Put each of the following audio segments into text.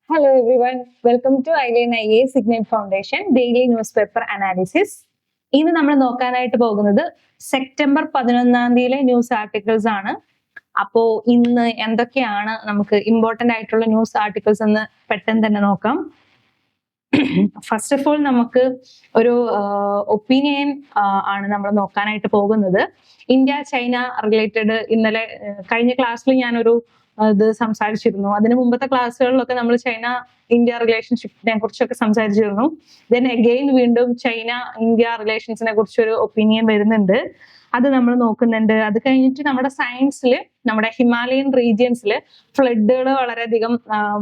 Hello everyone, welcome to Eileen IAS Ignite Foundation Daily Newspaper Analysis. ഇന്ന് നമ്മൾ നോക്കാനായിട്ട് പോകുന്നത് സെപ്റ്റംബർ 11 ന്യൂസ് ആർട്ടിക്കിൾസ് ആണ്. അപ്പോ ഇന്ന് എന്തൊക്കെയാണ് നമുക്ക് ഇമ്പോർട്ടന്റ് ആയിട്ടുള്ള ന്യൂസ് ആർട്ടിക്കിൾസ് എന്ന് പെട്ടെന്ന് തന്നെ നോക്കാം. ഫസ്റ്റ് ഓഫ് ഓൾ നമുക്ക് ഒരു ഒപ്പീനിയൻ ആണ് നമ്മൾ നോക്കാനായിട്ട് പോകുന്നത്. ഇന്ത്യ ചൈന റിലേറ്റഡ് ഇന്നലെ കഴിഞ്ഞ ക്ലാസ്സിൽ ഞാനൊരു ഇത് സംസാരിച്ചിരുന്നു. അതിന് മുമ്പത്തെ ക്ലാസ്സുകളിലൊക്കെ നമ്മൾ ചൈന ഇന്ത്യ റിലേഷൻഷിപ്പിനെ കുറിച്ചൊക്കെ സംസാരിച്ചിരുന്നു. ദെൻ അഗെയിൻ വീണ്ടും ചൈന ഇന്ത്യ റിലേഷൻസിനെ കുറിച്ചൊരു ഒപ്പീനിയൻ വരുന്നുണ്ട്. അത് നമ്മൾ നോക്കുന്നുണ്ട്. അത് കഴിഞ്ഞിട്ട് നമ്മുടെ സയൻസിൽ നമ്മുടെ ഹിമാലയൻ റീജിയൻസിൽ ഫ്ലഡുകൾ വളരെയധികം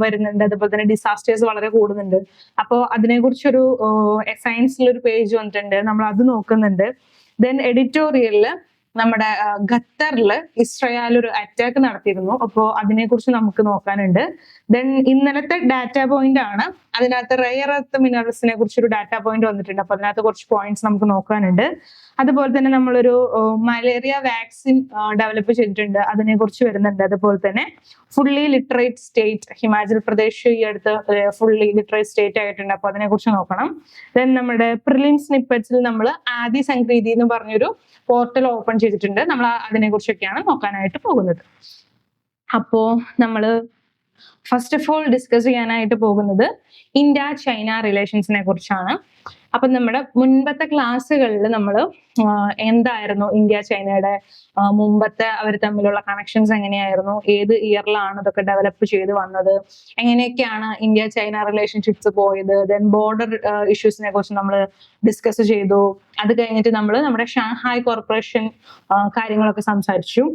വരുന്നുണ്ട്. അതുപോലെ തന്നെ ഡിസാസ്റ്റേഴ്സ് വളരെ കൂടുന്നുണ്ട്. അപ്പോൾ അതിനെക്കുറിച്ചൊരു സയൻസിലൊരു പേജ് വന്നിട്ടുണ്ട്, നമ്മൾ അത് നോക്കുന്നുണ്ട്. ദെൻ എഡിറ്റോറിയലില് നമ്മുടെ ഖത്തറില് ഇസ്രയേൽ ഒരു അറ്റാക്ക് നടത്തിയിരുന്നു. അപ്പോൾ അതിനെക്കുറിച്ച് നമുക്ക് നോക്കാനുണ്ട്. ദെൻ ഇന്നലത്തെ ഡാറ്റ പോയിന്റ് ആണ്, അതിനകത്ത് റെയർ എർത്ത് മിനറൽസിനെ കുറിച്ചൊരു ഡാറ്റ പോയിന്റ് വന്നിട്ടുണ്ട്. അപ്പൊ അതിനകത്ത് കുറച്ച് പോയിന്റ്സ് നമുക്ക് നോക്കാനുണ്ട്. അതുപോലെ തന്നെ നമ്മളൊരു മലേറിയ വാക്സിൻ ഡെവലപ്പ് ചെയ്തിട്ടുണ്ട്, അതിനെ കുറിച്ച് വരുന്നുണ്ട്. അതുപോലെ തന്നെ fully literate state Himachal Pradesh ഈ അടുത്ത് ഫുള്ളി ലിറ്ററേറ്റ് സ്റ്റേറ്റ് ആയിട്ടുണ്ട്. അപ്പൊ അതിനെ കുറിച്ച് നോക്കണം. ദെൻ നമ്മുടെ പ്രിലിം സ്നിപ്പറ്റ്സിൽ നമ്മൾ ആദി സംക്രീതി എന്ന് പറഞ്ഞൊരു പോർട്ടൽ ഓപ്പൺ ചെയ്തിട്ടുണ്ട്. നമ്മൾ അതിനെ കുറിച്ചൊക്കെയാണ് നോക്കാനായിട്ട് പോകുന്നത്. അപ്പോ നമ്മള് ഫസ്റ്റ് ഓഫ് ഓൾ ഡിസ്കസ് ചെയ്യാനായിട്ട് പോകുന്നത് ഇന്ത്യ ചൈന റിലേഷൻസിനെ കുറിച്ചാണ്. അപ്പൊ നമ്മുടെ മുൻപത്തെ ക്ലാസ്സുകളിൽ നമ്മൾ എന്തായിരുന്നു ഇന്ത്യ ചൈനയുടെ മുമ്പത്തെ അവർ തമ്മിലുള്ള കണക്ഷൻസ് എങ്ങനെയായിരുന്നു, ഏത് ഇയറിലാണ് ഇതൊക്കെ ഡെവലപ്പ് ചെയ്ത് വന്നത്, എങ്ങനെയൊക്കെയാണ് ഇന്ത്യ ചൈന റിലേഷൻഷിപ്സ് പോയത്, ദെൻ ബോർഡർ ഇഷ്യൂസിനെ കുറിച്ച് നമ്മൾ ഡിസ്കസ് ചെയ്തു. അത് കഴിഞ്ഞിട്ട് നമ്മൾ നമ്മുടെ ഷാങ്ഹായ് കോർപ്പറേഷൻ കാര്യങ്ങളൊക്കെ സംസാരിച്ചു.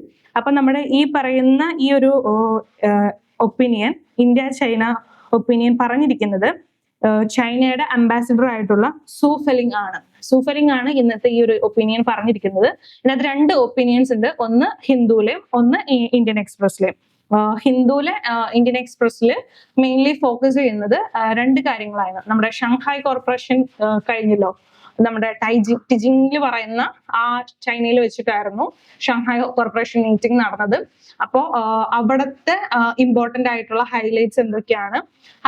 അപ്പൊ നമ്മുടെ ഈ പറയുന്ന ഈ ഒരു ഒപ്പീനിയൻ, ഇന്ത്യ ചൈന ഒപ്പീനിയൻ പറഞ്ഞിരിക്കുന്നത് ചൈനയുടെ അംബാസിഡർ ആയിട്ടുള്ള സു ഫെലിംഗ് ആണ്. സു ഫെലിംഗ് ആണ് ഇന്നത്തെ ഈ ഒരു ഒപ്പീനിയൻ പറഞ്ഞിരിക്കുന്നത്. ഇതിനകത്ത് രണ്ട് ഒപ്പീനിയൻസ് ഉണ്ട്, ഒന്ന് ഹിന്ദുവിലെയും ഒന്ന് ഇന്ത്യൻ എക്സ്പ്രസിലെയും. ഹിന്ദുവിലെ ഇന്ത്യൻ എക്സ്പ്രസിൽ മെയിൻലി ഫോക്കസ് ചെയ്യുന്നത് രണ്ട് കാര്യങ്ങളാണ്. നമ്മുടെ ഷാങ്ഹായ് കോർപ്പറേഷൻ കഴിഞ്ഞല്ലോ, നമ്മുടെ ടിജിങ്ങിൽ പറയുന്ന ആ ചൈനയിൽ വെച്ചിട്ടായിരുന്നു ഷാങ്ഹായ് കോർപ്പറേഷൻ മീറ്റിംഗ് നടന്നത്. അപ്പോൾ അവിടുത്തെ ഇമ്പോർട്ടന്റ് ആയിട്ടുള്ള ഹൈലൈറ്റ്സ് എന്തൊക്കെയാണ്.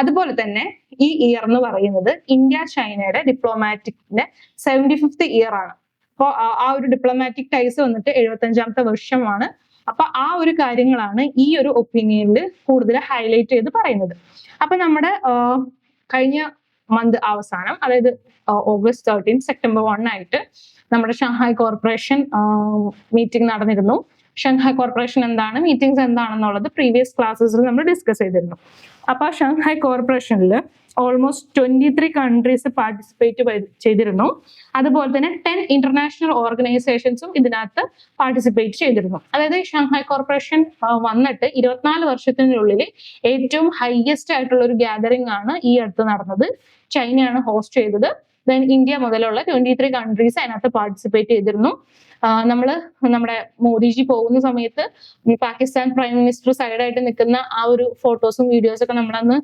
അതുപോലെ തന്നെ ഈ ഇയർ എന്ന് പറയുന്നത് ഇന്ത്യ ചൈനയുടെ ഡിപ്ലോമാറ്റിക്കിന്റെ 75th ഇയർ ആണ്. അപ്പോൾ ആ ഒരു ഡിപ്ലോമാറ്റിക് ടൈസ് വന്നിട്ട് 75ാമത്തെ വർഷമാണ്. അപ്പൊ ആ ഒരു കാര്യങ്ങളാണ് ഈ ഒരു ഒപ്പീനിയനിൽ കൂടുതൽ ഹൈലൈറ്റ് ചെയ്ത് പറയുന്നത്. അപ്പൊ നമ്മുടെ കഴിഞ്ഞ മന്ത് അവസാനം, അതായത് ഓഗസ്റ്റ് 13 സെപ്റ്റംബർ 1 ആയിട്ട് നമ്മുടെ ഷാങ്ഹായ് കോർപ്പറേഷൻ മീറ്റിംഗ് നടന്നിരുന്നു. ഷാങ്ഹായ് കോർപ്പറേഷൻ എന്താണ്, മീറ്റിംഗ്സ് എന്താണെന്നുള്ളത് പ്രീവിയസ് ക്ലാസ്സസിൽ നമ്മൾ ഡിസ്കസ് ചെയ്തിരുന്നു. അപ്പൊ ഷാങ്ഹായ് കോർപ്പറേഷനിൽ ഓൾമോസ്റ്റ് 23 കൺട്രീസ് പാർട്ടിസിപ്പേറ്റ് ചെയ്തിരുന്നു. അതുപോലെ തന്നെ 10 ഇന്റർനാഷണൽ ഓർഗനൈസേഷൻസും ഇതിനകത്ത് പാർട്ടിസിപ്പേറ്റ് ചെയ്തിരുന്നു. അതായത് ഷാങ്ഹായ് കോർപ്പറേഷൻ വന്നിട്ട് 24 വർഷത്തിനുള്ളിൽ ഏറ്റവും ഹൈയസ്റ്റ് ആയിട്ടുള്ള ഒരു ഗ്യാതറിംഗ് ആണ് ഈ അടുത്ത് നടന്നത്. ചൈനയാണ് ഹോസ്റ്റ് ചെയ്തത്. ദെൻ ഇന്ത്യ മുതലുള്ള 23 കൺട്രീസ് അതിനകത്ത് പാർട്ടിസിപ്പേറ്റ് ചെയ്തിരുന്നു. നമ്മുടെ മോദിജി പോകുന്ന സമയത്ത് പാകിസ്ഥാൻ പ്രൈം മിനിസ്റ്റർ സൈഡായിട്ട് നിൽക്കുന്ന ആ ഒരു ഫോട്ടോസും വീഡിയോസും ഒക്കെ നമ്മളന്ന്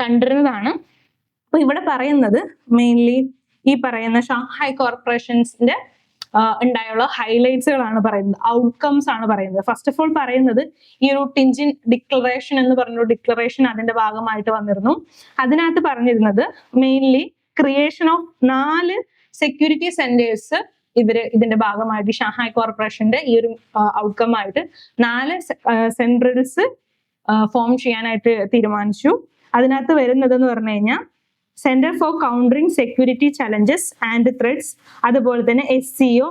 കണ്ടിരുന്നതാണ്. അപ്പൊ ഇവിടെ പറയുന്നത് മെയിൻലി ഈ പറയുന്ന ഷാങ്ഹായ് കോർപ്പറേഷൻസിന്റെ ഉണ്ടായുള്ള ഹൈലൈറ്റ്സുകളാണ് പറയുന്നത്, ഔട്ട്കംസ് ആണ് പറയുന്നത്. ഫസ്റ്റ് ഓഫ് ഓൾ പറയുന്നത് ഈ ഒരു ടിഞ്ചിൻ ഡിക്ലറേഷൻ എന്ന് പറഞ്ഞൊരു ഡിക്ലറേഷൻ അതിന്റെ ഭാഗമായിട്ട് വന്നിരുന്നു. അതിനകത്ത് പറഞ്ഞിരുന്നത് mainly creation of 4 security centres ഇതിന്റെ ഭാഗമായിട്ട് ഷാങ്ഹായ് കോർപ്പറേഷന്റെ ഈ ഒരു ഔട്ട്കം ആയിട്ട് 4 സെന്റേഴ്സ് ഫോം ചെയ്യാനായിട്ട് തീരുമാനിച്ചു. അതിനകത്ത് വരുന്നത് എന്ന് പറഞ്ഞു കഴിഞ്ഞാൽ centre for countering security challenges and threats, അതുപോലെ തന്നെ SCO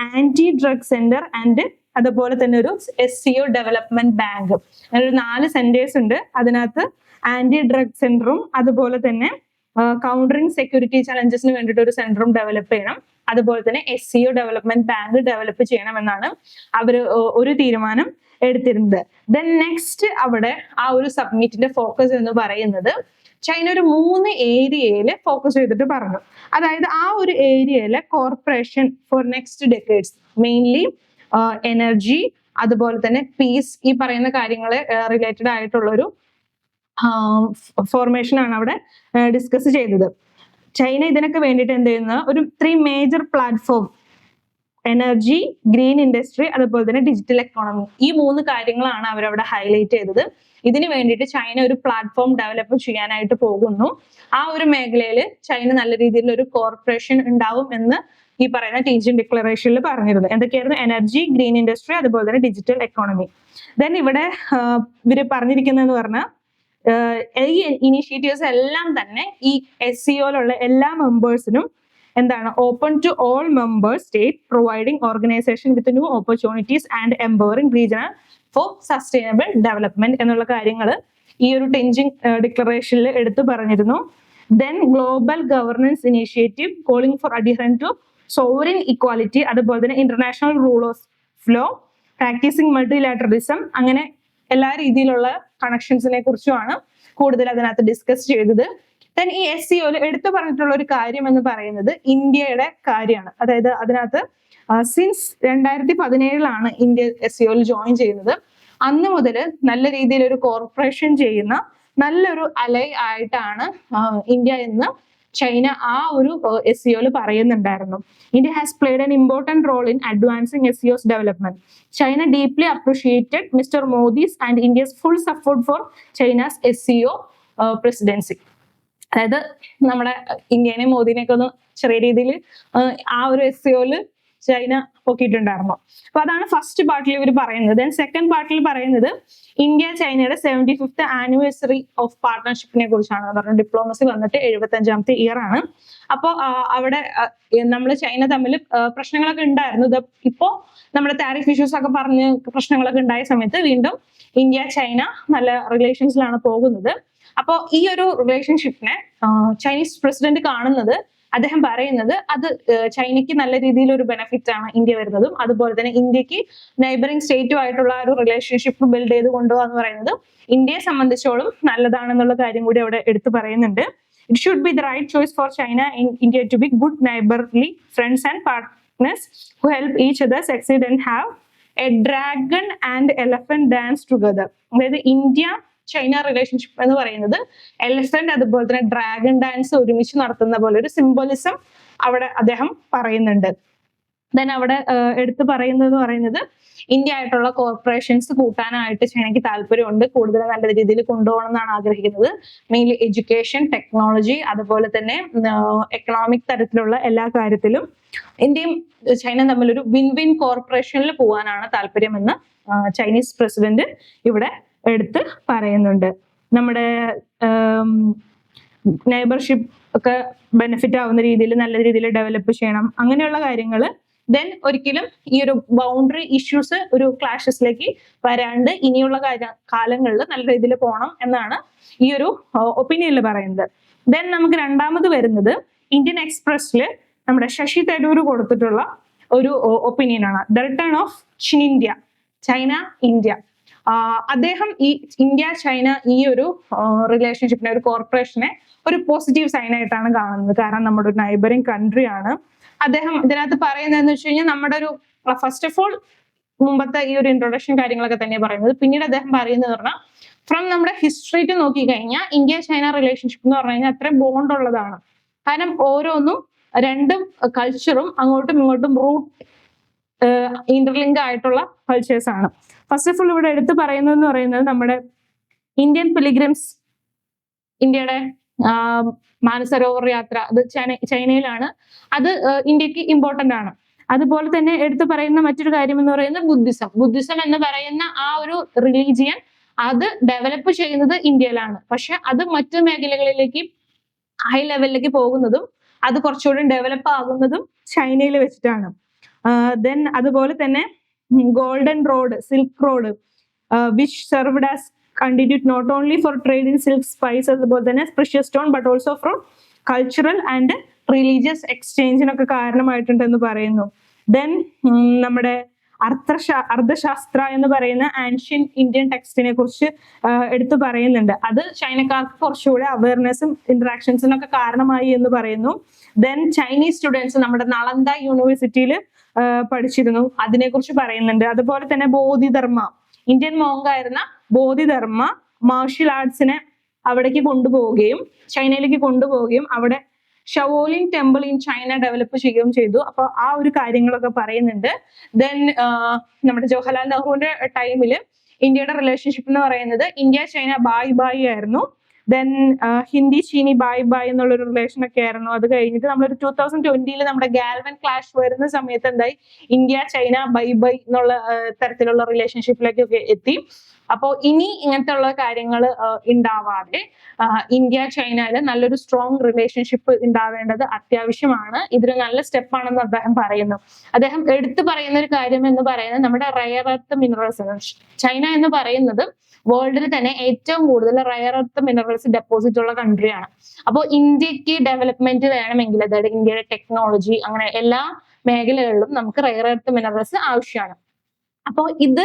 anti drug centre and അതുപോലെ തന്നെ ഒരു SCO ഡെവലപ്മെന്റ് ബാങ്ക്. അങ്ങനെ ഒരു 4 സെന്റേഴ്സ് ഉണ്ട്. അതിനകത്ത് ആന്റി ഡ്രഗ് സെന്ററും അതുപോലെ തന്നെ കൗണ്ടറിങ് സെക്യൂരിറ്റി ചലഞ്ചസിന് വേണ്ടിയിട്ട് ഒരു സെന്ററും ഡെവലപ്പ് ചെയ്യണം. അതുപോലെ തന്നെ SCO ഡെവലപ്മെന്റ് ബാങ്ക് ഡെവലപ്പ് ചെയ്യണമെന്നാണ് അവർ ഒരു തീരുമാനം എടുത്തിരുന്നത്. ദെൻ നെക്സ്റ്റ് അവിടെ ആ ഒരു സബ്മിറ്റിന്റെ ഫോക്കസ് എന്ന് പറയുന്നത് ചൈന ഒരു 3 ഏരിയയിൽ ഫോക്കസ് ചെയ്തിട്ട് പറഞ്ഞു. അതായത് ആ ഒരു ഏരിയയിലെ corporation for next decades, mainly energy, അതുപോലെ തന്നെ പീസ്, ഈ പറയുന്ന കാര്യങ്ങളെ റിലേറ്റഡ് ആയിട്ടുള്ളൊരു ഫോർമേഷൻ ആണ് അവിടെ ഡിസ്കസ് ചെയ്തത്. ചൈന ഇതിനൊക്കെ വേണ്ടിയിട്ട് എന്ത് ചെയ്യുന്ന ഒരു 3 major platform energy, green industry, അതുപോലെ തന്നെ ഡിജിറ്റൽ എക്കോണമി. ഈ 3 കാര്യങ്ങളാണ് അവരവിടെ ഹൈലൈറ്റ് ചെയ്തത്. ഇതിനു വേണ്ടിയിട്ട് ചൈന ഒരു പ്ലാറ്റ്ഫോം ഡെവലപ്പ് ചെയ്യാനായിട്ട് പോകുന്നു. ആ ഒരു മേഖലയിൽ ചൈന നല്ല രീതിയിലുള്ള ഒരു കോർപ്പറേഷൻ ഉണ്ടാവും എന്ന് ഈ പറയുന്ന ടീച്ചിങ് ഡിക്ലറേഷനിൽ പറഞ്ഞിരുന്നു. എന്തൊക്കെയായിരുന്നു? എനർജി, ഗ്രീൻ ഇൻഡസ്ട്രി, അതുപോലെ തന്നെ ഡിജിറ്റൽ എക്കോണമി. ദെൻ ഇവിടെ ഇവര് പറഞ്ഞിരിക്കുന്നതെന്ന് പറഞ്ഞാൽ ഈ ഇനിഷ്യേറ്റീവ്സ് എല്ലാം തന്നെ ഈ SCOയിലുള്ള എല്ലാ മെമ്പേഴ്സിനും എന്താണ്? Open to all members state, providing organisation with new opportunities and empowering regional for sustainable development എന്നുള്ള കാര്യങ്ങൾ ഈ ഒരു ടെൻജിങ് ഡിക്ലറേഷനിൽ എടുത്തു പറഞ്ഞിരുന്നു. Then global governance initiative calling for adherence to sovereign equality, അതുപോലെ തന്നെ international rule of law, practising multilateralism, അങ്ങനെ എല്ലാ രീതിയിലുള്ള കണക്ഷൻസിനെ കുറിച്ചുമാണ് കൂടുതൽ അതിനകത്ത് ഡിസ്കസ് ചെയ്തത്. ദെൻ ഈ SCOയിൽ എടുത്തു പറഞ്ഞിട്ടുള്ള ഒരു കാര്യം എന്ന് പറയുന്നത് ഇന്ത്യയുടെ കാര്യമാണ്. അതായത് അതിനകത്ത് സിൻസ് 2017 ഇന്ത്യ SCOയിൽ ജോയിൻ ചെയ്യുന്നത്. അന്ന് മുതൽ നല്ല രീതിയിൽ ഒരു കോർപ്പറേഷൻ ചെയ്യുന്ന നല്ലൊരു അലൈ ആയിട്ടാണ് ഇന്ത്യ എന്ന് ചൈന ആ ഒരു SCOയിൽ പറയുന്നുണ്ടായിരുന്നു. India has played an important role in advancing SCO's development. China deeply appreciated mister Modi's and India's full support for China's SCO presidency. അതായത് നമ്മുടെ ഇന്ത്യനെ മോദിനെയൊക്കെ ഒന്ന് ചെറിയ രീതിയിൽ ആ ഒരു SCOയിൽ ചൈന പൊക്കിയിട്ടുണ്ടായിരുന്നു. അപ്പൊ അതാണ് ഫസ്റ്റ് പാർട്ടിൽ ഇവർ പറയുന്നത്. ദെൻ സെക്കൻഡ് പാർട്ടിൽ പറയുന്നത് ഇന്ത്യ ചൈനയുടെ 75th ആനിവേഴ്സറി ഓഫ് പാർട്ട്ണർഷിപ്പിനെ കുറിച്ചാണ് പറഞ്ഞത്. ഡിപ്ലോമസി വന്നിട്ട് 75ാമത്തെ ഇയർ ആണ്. അപ്പോൾ അവിടെ നമ്മൾ ചൈന തമ്മിൽ പ്രശ്നങ്ങളൊക്കെ ഉണ്ടായിരുന്നു. ഇപ്പോ നമ്മുടെ താരിഫ് ഇഷ്യൂസ് ഒക്കെ പറഞ്ഞ് പ്രശ്നങ്ങളൊക്കെ ഉണ്ടായ സമയത്ത് വീണ്ടും ഇന്ത്യ ചൈന നല്ല റിലേഷൻസിലാണ് പോകുന്നത്. അപ്പോൾ ഈ ഒരു റിലേഷൻഷിപ്പിനെ ചൈനീസ് പ്രസിഡന്റ് കാണുന്നത്, അദ്ദേഹം പറയുന്നത് അത് ചൈനയ്ക്ക് നല്ല രീതിയിൽ ഒരു ബെനിഫിറ്റ് ആണ് ഇന്ത്യ വരുന്നതും, അതുപോലെ തന്നെ ഇന്ത്യക്ക് നൈബറിംഗ് സ്റ്റേറ്റുമായിട്ടുള്ള ഒരു റിലേഷൻഷിപ്പ് ബിൽഡ് ചെയ്ത് കൊണ്ടുപോകുക എന്ന് പറയുന്നത് ഇന്ത്യയെ സംബന്ധിച്ചോളം നല്ലതാണെന്നുള്ള കാര്യം കൂടി അവിടെ എടുത്തു പറയുന്നുണ്ട്. It should be the right choice for China in India to be good neighbourly friends and partners who help each other succeed and have a dragon and elephant dance together. അതായത് ഇന്ത്യ ചൈന റിലേഷൻഷിപ്പ് എന്ന് പറയുന്നത് elephant അതുപോലെ തന്നെ dragon dance ഒരുമിച്ച് നടത്തുന്ന പോലെ ഒരു symbolism അവിടെ അദ്ദേഹം പറയുന്നുണ്ട്. ദെൻ അവിടെ എടുത്തു പറയുന്നത് ഇന്ത്യ ആയിട്ടുള്ള കോർപ്പറേഷൻസ് കൂട്ടാനായിട്ട് ചൈനയ്ക്ക് താല്പര്യമുണ്ട്, കൂടുതൽ നല്ല രീതിയിൽ കൊണ്ടുപോകണം എന്നാണ് ആഗ്രഹിക്കുന്നത്. മെയിൻലി എഡ്യൂക്കേഷൻ, ടെക്നോളജി, അതുപോലെ തന്നെ എക്കണോമിക് തരത്തിലുള്ള എല്ലാ കാര്യത്തിലും ഇന്ത്യയും ചൈന തമ്മിലൊരു വിൻ വിൻ കോർപ്പറേഷനിൽ പോകാനാണ് താല്പര്യമെന്ന് ചൈനീസ് പ്രസിഡന്റ് ഇവിടെ എടുത്ത് പറയുന്നുണ്ട്. നമ്മുടെ നെയ്ബർഷിപ്പ് ഒക്കെ ബെനിഫിറ്റ് ആവുന്ന രീതിയിൽ നല്ല രീതിയിൽ ഡെവലപ്പ് ചെയ്യണം, അങ്ങനെയുള്ള കാര്യങ്ങൾ. ദെൻ ഒരിക്കലും ഈ ഒരു ബൗണ്ടറി ഇഷ്യൂസ് ഒരു ക്ലാഷസിലേക്ക് വരാണ്ട് ഇനിയുള്ള കാലങ്ങളിൽ നല്ല രീതിയിൽ പോകണം എന്നാണ് ഈ ഒരു ഒപ്പീനിയനിൽ പറയുന്നത്. ദെൻ നമുക്ക് രണ്ടാമത് വരുന്നത് ഇന്ത്യൻ എക്സ്പ്രസ്സിൽ നമ്മുടെ ശശി തരൂർ കൊടുത്തിട്ടുള്ള ഒരു ഒപ്പീനിയനാണ്. The return of chin China India. അദ്ദേഹം ഈ ഇന്ത്യ ചൈന ഈ ഒരു റിലേഷൻഷിപ്പിനെ, ഒരു കോർപ്പറേഷനെ ഒരു പോസിറ്റീവ് സൈൻ ആയിട്ടാണ് കാണുന്നത്. കാരണം നമ്മുടെ ഒരു നൈബറിംഗ് കൺട്രി ആണ്. അദ്ദേഹം ഇതിനകത്ത് പറയുന്നതെന്ന് വെച്ച് കഴിഞ്ഞാൽ നമ്മുടെ ഒരു ഫസ്റ്റ് ഓഫ് ഓൾ മുമ്പത്തെ ഈ ഒരു ഇൻട്രൊഡക്ഷൻ കാര്യങ്ങളൊക്കെ തന്നെ പറയുന്നത്. പിന്നീട് അദ്ദേഹം പറയുന്നത് പറഞ്ഞാൽ ഫ്രം നമ്മുടെ ഹിസ്റ്ററിക്ക് നോക്കി കഴിഞ്ഞാൽ ഇന്ത്യ ചൈന റിലേഷൻഷിപ്പ് എന്ന് പറഞ്ഞു കഴിഞ്ഞാൽ അത്ര ബോണ്ട് ഉള്ളതാണ്. കാരണം ഓരോന്നും രണ്ടും കൾച്ചറും അങ്ങോട്ടും ഇങ്ങോട്ടും റൂട്ട് ഇന്റർലിങ്ക് ആയിട്ടുള്ള കൾച്ചേഴ്സ് ആണ്. ഫസ്റ്റ് ഓഫ് ഓൾ ഇവിടെ എടുത്തു പറയുന്നതെന്ന് പറയുന്നത് നമ്മുടെ ഇന്ത്യൻ പിലിഗ്രിംസ്, ഇന്ത്യയുടെ മാനസരോവർ യാത്ര, അത് ചൈനയിലാണ്. അത് ഇന്ത്യക്ക് ഇമ്പോർട്ടന്റ് ആണ്. അതുപോലെ തന്നെ എടുത്തു പറയുന്ന മറ്റൊരു കാര്യം എന്ന് പറയുന്നത് ബുദ്ധിസം എന്ന് പറയുന്ന ആ ഒരു റിലീജിയൻ അത് ഡെവലപ്പ് ചെയ്യുന്നത് ഇന്ത്യയിലാണ്. പക്ഷെ അത് മറ്റു മേഖലകളിലേക്ക് ഹൈ ലെവലിലേക്ക് പോകുന്നതും അത് കുറച്ചുകൂടി ഡെവലപ്പ് ആകുന്നതും ചൈനയിൽ വെച്ചിട്ടാണ്. ദെൻ അതുപോലെ തന്നെ golden road, silk road, which served as continued not only for trade in silk, spice, അതുപോലെ തന്നെ precious stone, but also for cultural and religious എക്സ്ചേഞ്ചിനൊക്കെ കാരണമായിട്ടുണ്ടെന്ന് പറയുന്നു. ദെൻ നമ്മുടെ അർത്ഥശാസ്ത്ര എന്ന് പറയുന്ന ആൻഷ്യൻ ഇന്ത്യൻ ടെക്സ്റ്റിനെ കുറിച്ച് എടുത്തു പറയുന്നുണ്ട്. അത് ചൈനക്കാർക്ക് കുറച്ചുകൂടെ അവയർനെസ്സും ഇന്ററാക്ഷൻസിനും ഒക്കെ കാരണമായി എന്ന് പറയുന്നു. ദെൻ ചൈനീസ് സ്റ്റുഡൻസ് നമ്മുടെ നളന്ദ യൂണിവേഴ്സിറ്റിയിൽ പഠിച്ചിരുന്നു, അതിനെക്കുറിച്ച് പറയുന്നുണ്ട്. അതുപോലെ തന്നെ ബോധിധർമ്മ, ഇന്ത്യൻ മോങ്കായിരുന്ന ബോധിധർമ്മ മാർഷ്യൽ ആർട്സിനെ അവിടേക്ക് കൊണ്ടുപോവുകയും ചൈനയിലേക്ക് കൊണ്ടുപോവുകയും അവിടെ ഷവോലിൻ ടെമ്പിൾ ഇൻ ചൈന ഡെവലപ്പ് ചെയ്യുകയും ചെയ്തു. അപ്പൊ ആ ഒരു കാര്യങ്ങളൊക്കെ പറയുന്നുണ്ട്. ദെൻ നമ്മുടെ ജവഹർലാൽ നെഹ്റുവിന്റെ ടൈമില് ഇന്ത്യയുടെ റിലേഷൻഷിപ്പ് എന്ന് പറയുന്നത് ഇന്ത്യ ചൈന ബായ് ബായ് ആയിരുന്നു. ദെൻ ഹിന്ദി ചീനി ബായ് ബായ് എന്നുള്ളൊരു റിലേഷൻ ഒക്കെ ആയിരുന്നു. അത് കഴിഞ്ഞിട്ട് നമ്മളൊരു 2020 നമ്മുടെ ഗാൽവൻ ക്ലാഷ് വരുന്ന സമയത്ത് എന്തായി, ഇന്ത്യ ചൈന ബൈ ബൈ എന്നുള്ള തരത്തിലുള്ള റിലേഷൻഷിപ്പിലേക്കൊക്കെ എത്തി. അപ്പോൾ ഇനി ഇങ്ങനത്തെ ഉള്ള കാര്യങ്ങൾ ഉണ്ടാവാതെ ഇന്ത്യ ചൈനയില് നല്ലൊരു സ്ട്രോങ് റിലേഷൻഷിപ്പ് ഉണ്ടാവേണ്ടത് അത്യാവശ്യമാണ്. ഇതൊരു നല്ല സ്റ്റെപ്പാണെന്ന് അദ്ദേഹം പറയുന്നു. അദ്ദേഹം എടുത്തു പറയുന്ന ഒരു കാര്യം എന്ന് പറയുന്നത് നമ്മുടെ റയർ എർത്ത് മിനറൽസ്. ചൈന എന്ന് പറയുന്നത് വേൾഡിൽ തന്നെ ഏറ്റവും കൂടുതൽ റയർ എർത്ത് മിനറൽസ് ഡെപ്പോസിറ്റ് ഉള്ള കൺട്രിയാണ്. അപ്പോൾ ഇന്ത്യക്ക് ഡെവലപ്മെന്റ് വേണമെങ്കിൽ, അതായത് ഇന്ത്യയുടെ ടെക്നോളജി അങ്ങനെ എല്ലാ മേഖലകളിലും നമുക്ക് റയർ എർത്ത് മിനറൽസ് ആവശ്യമാണ്. അപ്പോൾ ഇത്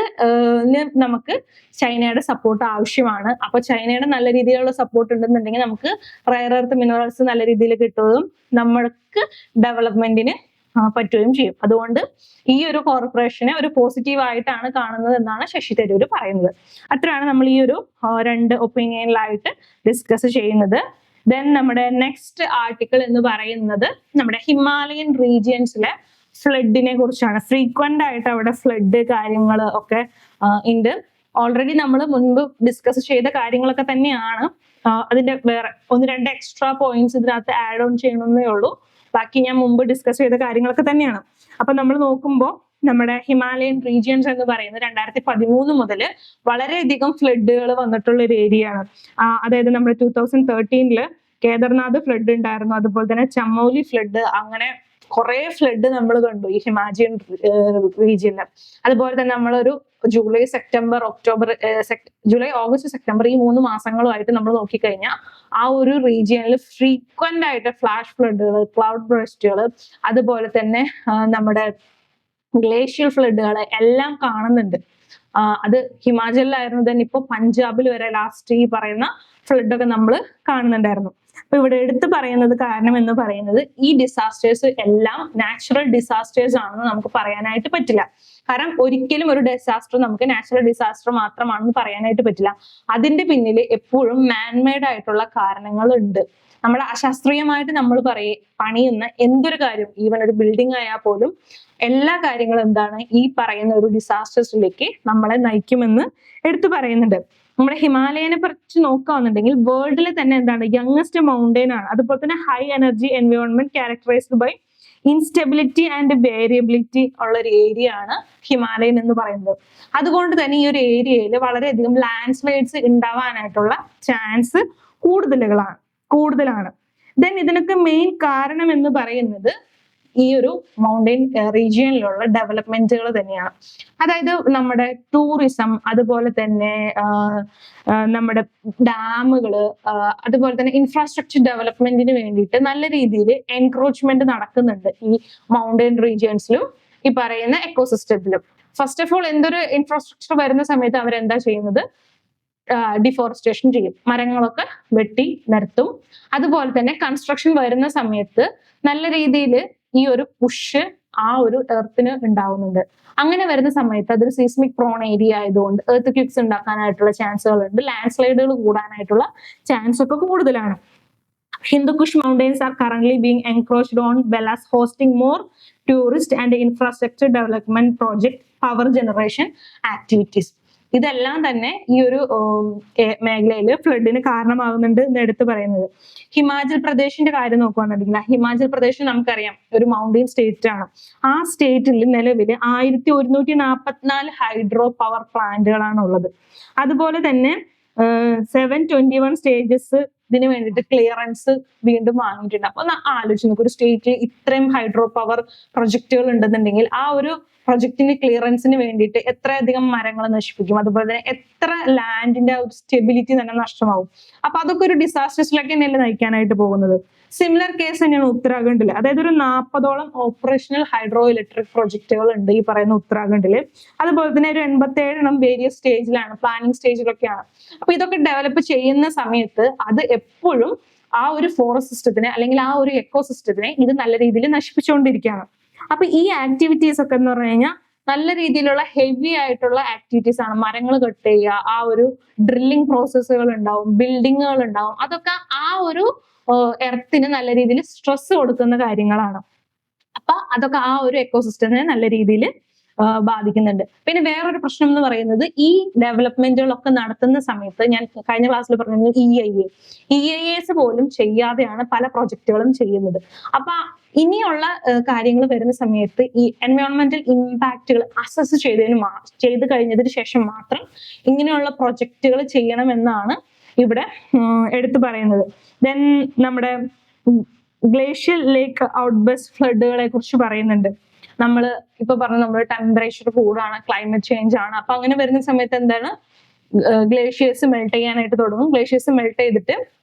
നമുക്ക് ചൈനയുടെ സപ്പോർട്ട് ആവശ്യമാണ്. അപ്പൊ ചൈനയുടെ നല്ല രീതിയിലുള്ള സപ്പോർട്ട് ഉണ്ടെന്നുണ്ടെങ്കിൽ നമുക്ക് റയർ എർത്ത് മിനറൽസ് നല്ല രീതിയിൽ കിട്ടുകയും നമ്മൾക്ക് ഡെവലപ്മെന്റിന് പറ്റുകയും ചെയ്യും. അതുകൊണ്ട് ഈ ഒരു കോർപ്പറേഷനെ ഒരു പോസിറ്റീവ് ആയിട്ടാണ് കാണുന്നത് എന്നാണ് ശശി തരൂർ പറയുന്നത്. അത്രയാണ് നമ്മൾ ഈ ഒരു 2 ഒപ്പീനിയനിലായിട്ട് ഡിസ്കസ് ചെയ്യുന്നത്. ദെൻ നമ്മുടെ നെക്സ്റ്റ് ആർട്ടിക്കിൾ എന്ന് പറയുന്നത് നമ്മുടെ ഹിമാലയൻ റീജിയൻസിലെ ഫ്ലഡിനെ കുറിച്ചാണ്. ഫ്രീക്വന്റ് ആയിട്ട് അവിടെ ഫ്ലഡ് കാര്യങ്ങൾ ഒക്കെ ഉണ്ട്. ഓൾറെഡി നമ്മൾ മുൻപ് ഡിസ്കസ് ചെയ്ത കാര്യങ്ങളൊക്കെ തന്നെയാണ്. അതിന്റെ വേറെ 1-2 എക്സ്ട്രാ പോയിന്റ്സ് ഇതിനകത്ത് ആഡ് ഓൺ ചെയ്യണമെന്നേ ഉള്ളൂ. ബാക്കി ഞാൻ മുമ്പ് ഡിസ്കസ് ചെയ്ത കാര്യങ്ങളൊക്കെ തന്നെയാണ്. അപ്പൊ നമ്മൾ നോക്കുമ്പോൾ നമ്മുടെ ഹിമാലയൻ റീജിയൻസ് എന്ന് പറയുന്നത് 2013 മുതൽ വളരെയധികം ഫ്ലഡുകൾ വന്നിട്ടുള്ള ഒരു ഏരിയ ആണ്. അതായത് നമ്മുടെ 2013 കേദർനാഥ് ഫ്ലഡ് ഉണ്ടായിരുന്നു. അതുപോലെ തന്നെ ചമോലി ഫ്ലഡ്, അങ്ങനെ കുറെ ഫ്ലഡ് നമ്മൾ കണ്ടു ഈ ഹിമാലയൻ റീജിയനിൽ. അതുപോലെ തന്നെ നമ്മളൊരു ജൂലൈ ഓഗസ്റ്റ് സെപ്റ്റംബർ ഈ 3 മാസങ്ങളുമായിട്ട് നമ്മൾ നോക്കിക്കഴിഞ്ഞാൽ ആ ഒരു റീജിയനിൽ ഫ്രീക്വന്റ് ആയിട്ട് ഫ്ലാഷ് ഫ്ലഡുകൾ, ക്ലൗഡ് ബേസ്റ്റുകൾ, അതുപോലെ തന്നെ നമ്മുടെ ഗ്ലേഷ്യൽ ഫ്ലഡുകൾ എല്ലാം കാണുന്നുണ്ട്. അത് ഹിമാചലിലായിരുന്നു, തന്നെ ഇപ്പൊ പഞ്ചാബിൽ വരെ ലാസ്റ്റ് ഈ പറയുന്ന ഫ്ലഡൊക്കെ നമ്മൾ കാണുന്നുണ്ടായിരുന്നു. അപ്പൊ ഇവിടെ എടുത്തു പറയുന്നത് കാരണം എന്ന് പറയുന്നത് ഈ ഡിസാസ്റ്റേഴ്സ് എല്ലാം നാച്ചുറൽ ഡിസാസ്റ്റേഴ്സ് ആണെന്ന് നമുക്ക് പറയാനായിട്ട് പറ്റില്ല. കാരണം ഒരിക്കലും ഒരു ഡിസാസ്റ്റർ നമുക്ക് നാച്ചുറൽ ഡിസാസ്റ്റർ മാത്രമാണെന്ന് പറയാനായിട്ട് പറ്റില്ല. അതിന്റെ പിന്നിൽ എപ്പോഴും മാൻമെയ്ഡ് ആയിട്ടുള്ള കാരണങ്ങളുണ്ട്. നമ്മൾ അശാസ്ത്രീയമായിട്ട് നമ്മൾ പണിയുന്ന എന്തൊരു കാര്യം, ഈവൻ ഒരു ബിൽഡിംഗ് ആയാൽ പോലും എല്ലാ കാര്യങ്ങളും എന്താണ് ഈ പറയുന്ന ഒരു ഡിസാസ്റ്റേഴ്സിലേക്ക് നമ്മളെ നയിക്കുമെന്ന് എടുത്തു പറയുന്നുണ്ട്. നമ്മുടെ ഹിമാലയനെ കുറിച്ച് നോക്കുകയാണെന്നുണ്ടെങ്കിൽ വേൾഡിൽ തന്നെ എന്താണ് യങ്ങസ്റ്റ് മൗണ്ടെയിൻ ആണ്. അതുപോലെ തന്നെ high energy environment characterised by instability and variability ഉള്ള ഒരു ഏരിയ ആണ് ഹിമാലയൻ എന്ന് പറയുന്നത്. അതുകൊണ്ട് തന്നെ ഈ ഒരു ഏരിയയിൽ വളരെയധികം ലാൻഡ് സ്ലൈഡ്സ് ഉണ്ടാവാനായിട്ടുള്ള ചാൻസ് കൂടുതലാണ്. ദെൻ ഇതിനൊക്കെ മെയിൻ കാരണം എന്ന് പറയുന്നത് ഈ ഒരു മൗണ്ടെയിൻ റീജിയനിലുള്ള ഡെവലപ്മെന്റുകൾ തന്നെയാണ്. അതായത് നമ്മുടെ ടൂറിസം, അതുപോലെ തന്നെ നമ്മുടെ ഡാമുകള്, അതുപോലെ തന്നെ ഇൻഫ്രാസ്ട്രക്ചർ ഡെവലപ്മെന്റിന് വേണ്ടിയിട്ട് നല്ല രീതിയിൽ എൻക്രോച്ച്മെന്റ് നടക്കുന്നുണ്ട് ഈ മൗണ്ടെയിൻ റീജിയൻസിലും ഈ പറയുന്ന എക്കോസിസ്റ്റത്തിലും. ഫസ്റ്റ് ഓഫ് ഓൾ എന്തൊരു ഇൻഫ്രാസ്ട്രക്ചർ വരുന്ന സമയത്ത് അവരെന്താ ചെയ്യുന്നത്, ഡിഫോറസ്റ്റേഷൻ ചെയ്യും, മരങ്ങളൊക്കെ വെട്ടി നിർത്തും. അതുപോലെ തന്നെ കൺസ്ട്രക്ഷൻ വരുന്ന സമയത്ത് നല്ല രീതിയിൽ ഈ ഒരു പുഷ് ആ ഒരു എർത്തിന് ഉണ്ടാവുന്നുണ്ട്. അങ്ങനെ വരുന്ന സമയത്ത് അതൊരു സീസ്മിക് പ്രോൺ ഏരിയ ആയതുകൊണ്ട് എർത്ത് ക്വിക്സ് ഉണ്ടാക്കാനായിട്ടുള്ള ചാൻസുകളുണ്ട്, ലാൻഡ് സ്ലൈഡുകൾ കൂടാനായിട്ടുള്ള ചാൻസ് ഒക്കെ കൂടുതലാണ്. Hindukush mountains are currently being encroached on, well as hosting more tourist and infrastructure development project, power generation activities. ഇതെല്ലാം തന്നെ ഈ ഒരു മേഖലയിൽ ഫ്ലഡിന് കാരണമാകുന്നുണ്ട് എന്ന് എടുത്തു പറയുന്നത്. ഹിമാചൽ പ്രദേശിന്റെ കാര്യം നോക്കുകയാണെന്നുണ്ടെങ്കിൽ ഹിമാചൽ പ്രദേശ് നമുക്കറിയാം ഒരു മൗണ്ടെയിൻ സ്റ്റേറ്റ് ആണ്. ആ സ്റ്റേറ്റിൽ നിലവിൽ 1144 ഹൈഡ്രോ പവർ പ്ലാന്റുകളാണ് ഉള്ളത്. അതുപോലെ തന്നെ 721 സ്റ്റേജസ് ഇതിന് വേണ്ടിയിട്ട് ക്ലിയറൻസ് വീണ്ടും വാങ്ങിയിട്ടുണ്ട്. അപ്പൊ ഒന്ന് ആലോചിച്ച് നോക്കും, ഒരു സ്റ്റേറ്റിൽ ഇത്രയും ഹൈഡ്രോ പവർ പ്രൊജക്ടുകൾ ഉണ്ടെന്നുണ്ടെങ്കിൽ ആ ഒരു പ്രൊജക്ടിന്റെ ക്ലിയറൻസിന് വേണ്ടിയിട്ട് എത്രയധികം മരങ്ങൾ നശിപ്പിക്കും, അതുപോലെ തന്നെ എത്ര ലാൻഡിന്റെ ഒരു സ്റ്റെബിലിറ്റി തന്നെ നഷ്ടമാവും. അപ്പൊ അതൊക്കെ ഒരു ഡിസാസ്റ്റേഴ്സിലേക്ക് തന്നെയല്ലേ നയിക്കാനായിട്ട് പോകുന്നത്. സിമിലർ കേസ് തന്നെയാണ് ഉത്തരാഖണ്ഡില്. അതായത് ഒരു 40ഓളം ഓപ്പറേഷണൽ ഹൈഡ്രോ ഇലക്ട്രിക് പ്രൊജക്ടുകൾ ഉണ്ട് ഈ പറയുന്ന ഉത്തരാഖണ്ഡില്. അതുപോലെ തന്നെ ഒരു 87 വേരിയസ് സ്റ്റേജിലാണ്, പ്ലാനിങ് സ്റ്റേജിലൊക്കെയാണ്. അപ്പൊ ഇതൊക്കെ ഡെവലപ്പ് ചെയ്യുന്ന സമയത്ത് അത് എപ്പോഴും ആ ഒരു ഫോറസ്റ്റ് സിസ്റ്റത്തിനെ അല്ലെങ്കിൽ ആ ഒരു എക്കോ സിസ്റ്റത്തിനെ ഇത് നല്ല രീതിയിൽ നശിപ്പിച്ചുകൊണ്ടിരിക്കുകയാണ്. അപ്പൊ ഈ ആക്ടിവിറ്റീസ് ഒക്കെ എന്ന് പറഞ്ഞു കഴിഞ്ഞാൽ നല്ല രീതിയിലുള്ള ഹെവി ആയിട്ടുള്ള ആക്ടിവിറ്റീസ് ആണ്. മരങ്ങൾ കട്ട് ചെയ്യുക, ആ ഒരു ഡ്രില്ലിംഗ് പ്രോസസ്സുകൾ ഉണ്ടാവും, ബിൽഡിങ്ങുകൾ ഉണ്ടാവും. അതൊക്കെ ആ ഒരു എർത്തിന് നല്ല രീതിയിൽ സ്ട്രെസ് കൊടുക്കുന്ന കാര്യങ്ങളാണ്. അപ്പൊ അതൊക്കെ ആ ഒരു എക്കോസിസ്റ്റത്തിനെ നല്ല രീതിയിൽ ബാധിക്കുന്നുണ്ട്. പിന്നെ വേറൊരു പ്രശ്നം എന്ന് പറയുന്നത് ഈ ഡെവലപ്മെന്റുകളൊക്കെ നടത്തുന്ന സമയത്ത് ഞാൻ കഴിഞ്ഞ ക്ലാസ്സിൽ പറഞ്ഞിരുന്നു EIAs പോലും ചെയ്യാതെയാണ് പല പ്രൊജക്ടുകളും ചെയ്യുന്നത്. അപ്പൊ ഇനിയുള്ള കാര്യങ്ങൾ വരുന്ന സമയത്ത് ഈ എൻവയോൺമെന്റൽ ഇമ്പാക്റ്റുകൾ അസസ് ചെയ്ത് കഴിഞ്ഞതിന് ശേഷം മാത്രം ഇങ്ങനെയുള്ള പ്രൊജക്ടുകൾ ചെയ്യണമെന്നാണ് ഇവിടെ എടുത്തു പറയുന്നത്. ദെൻ നമ്മുടെ ഗ്ലേഷ്യൽ ലേക്ക് ഔട്ട്ബസ്റ്റ് ഫ്ലഡുകളെ കുറിച്ച് പറയുന്നുണ്ട്. നമ്മൾ ഇപ്പൊ പറഞ്ഞ നമ്മുടെ ടെമ്പറേച്ചർ കൂടാണ്, ക്ലൈമറ്റ് ചേഞ്ച് ആണ്. അപ്പൊ അങ്ങനെ വരുന്ന സമയത്ത് എന്താണ്, ഗ്ലേഷ്യേഴ്സ് മെൽറ്റ് ചെയ്യാനായിട്ട് തുടങ്ങും. ഗ്ലേഷ്യേഴ്സ് മെൽറ്റ് ചെയ്തിട്ട്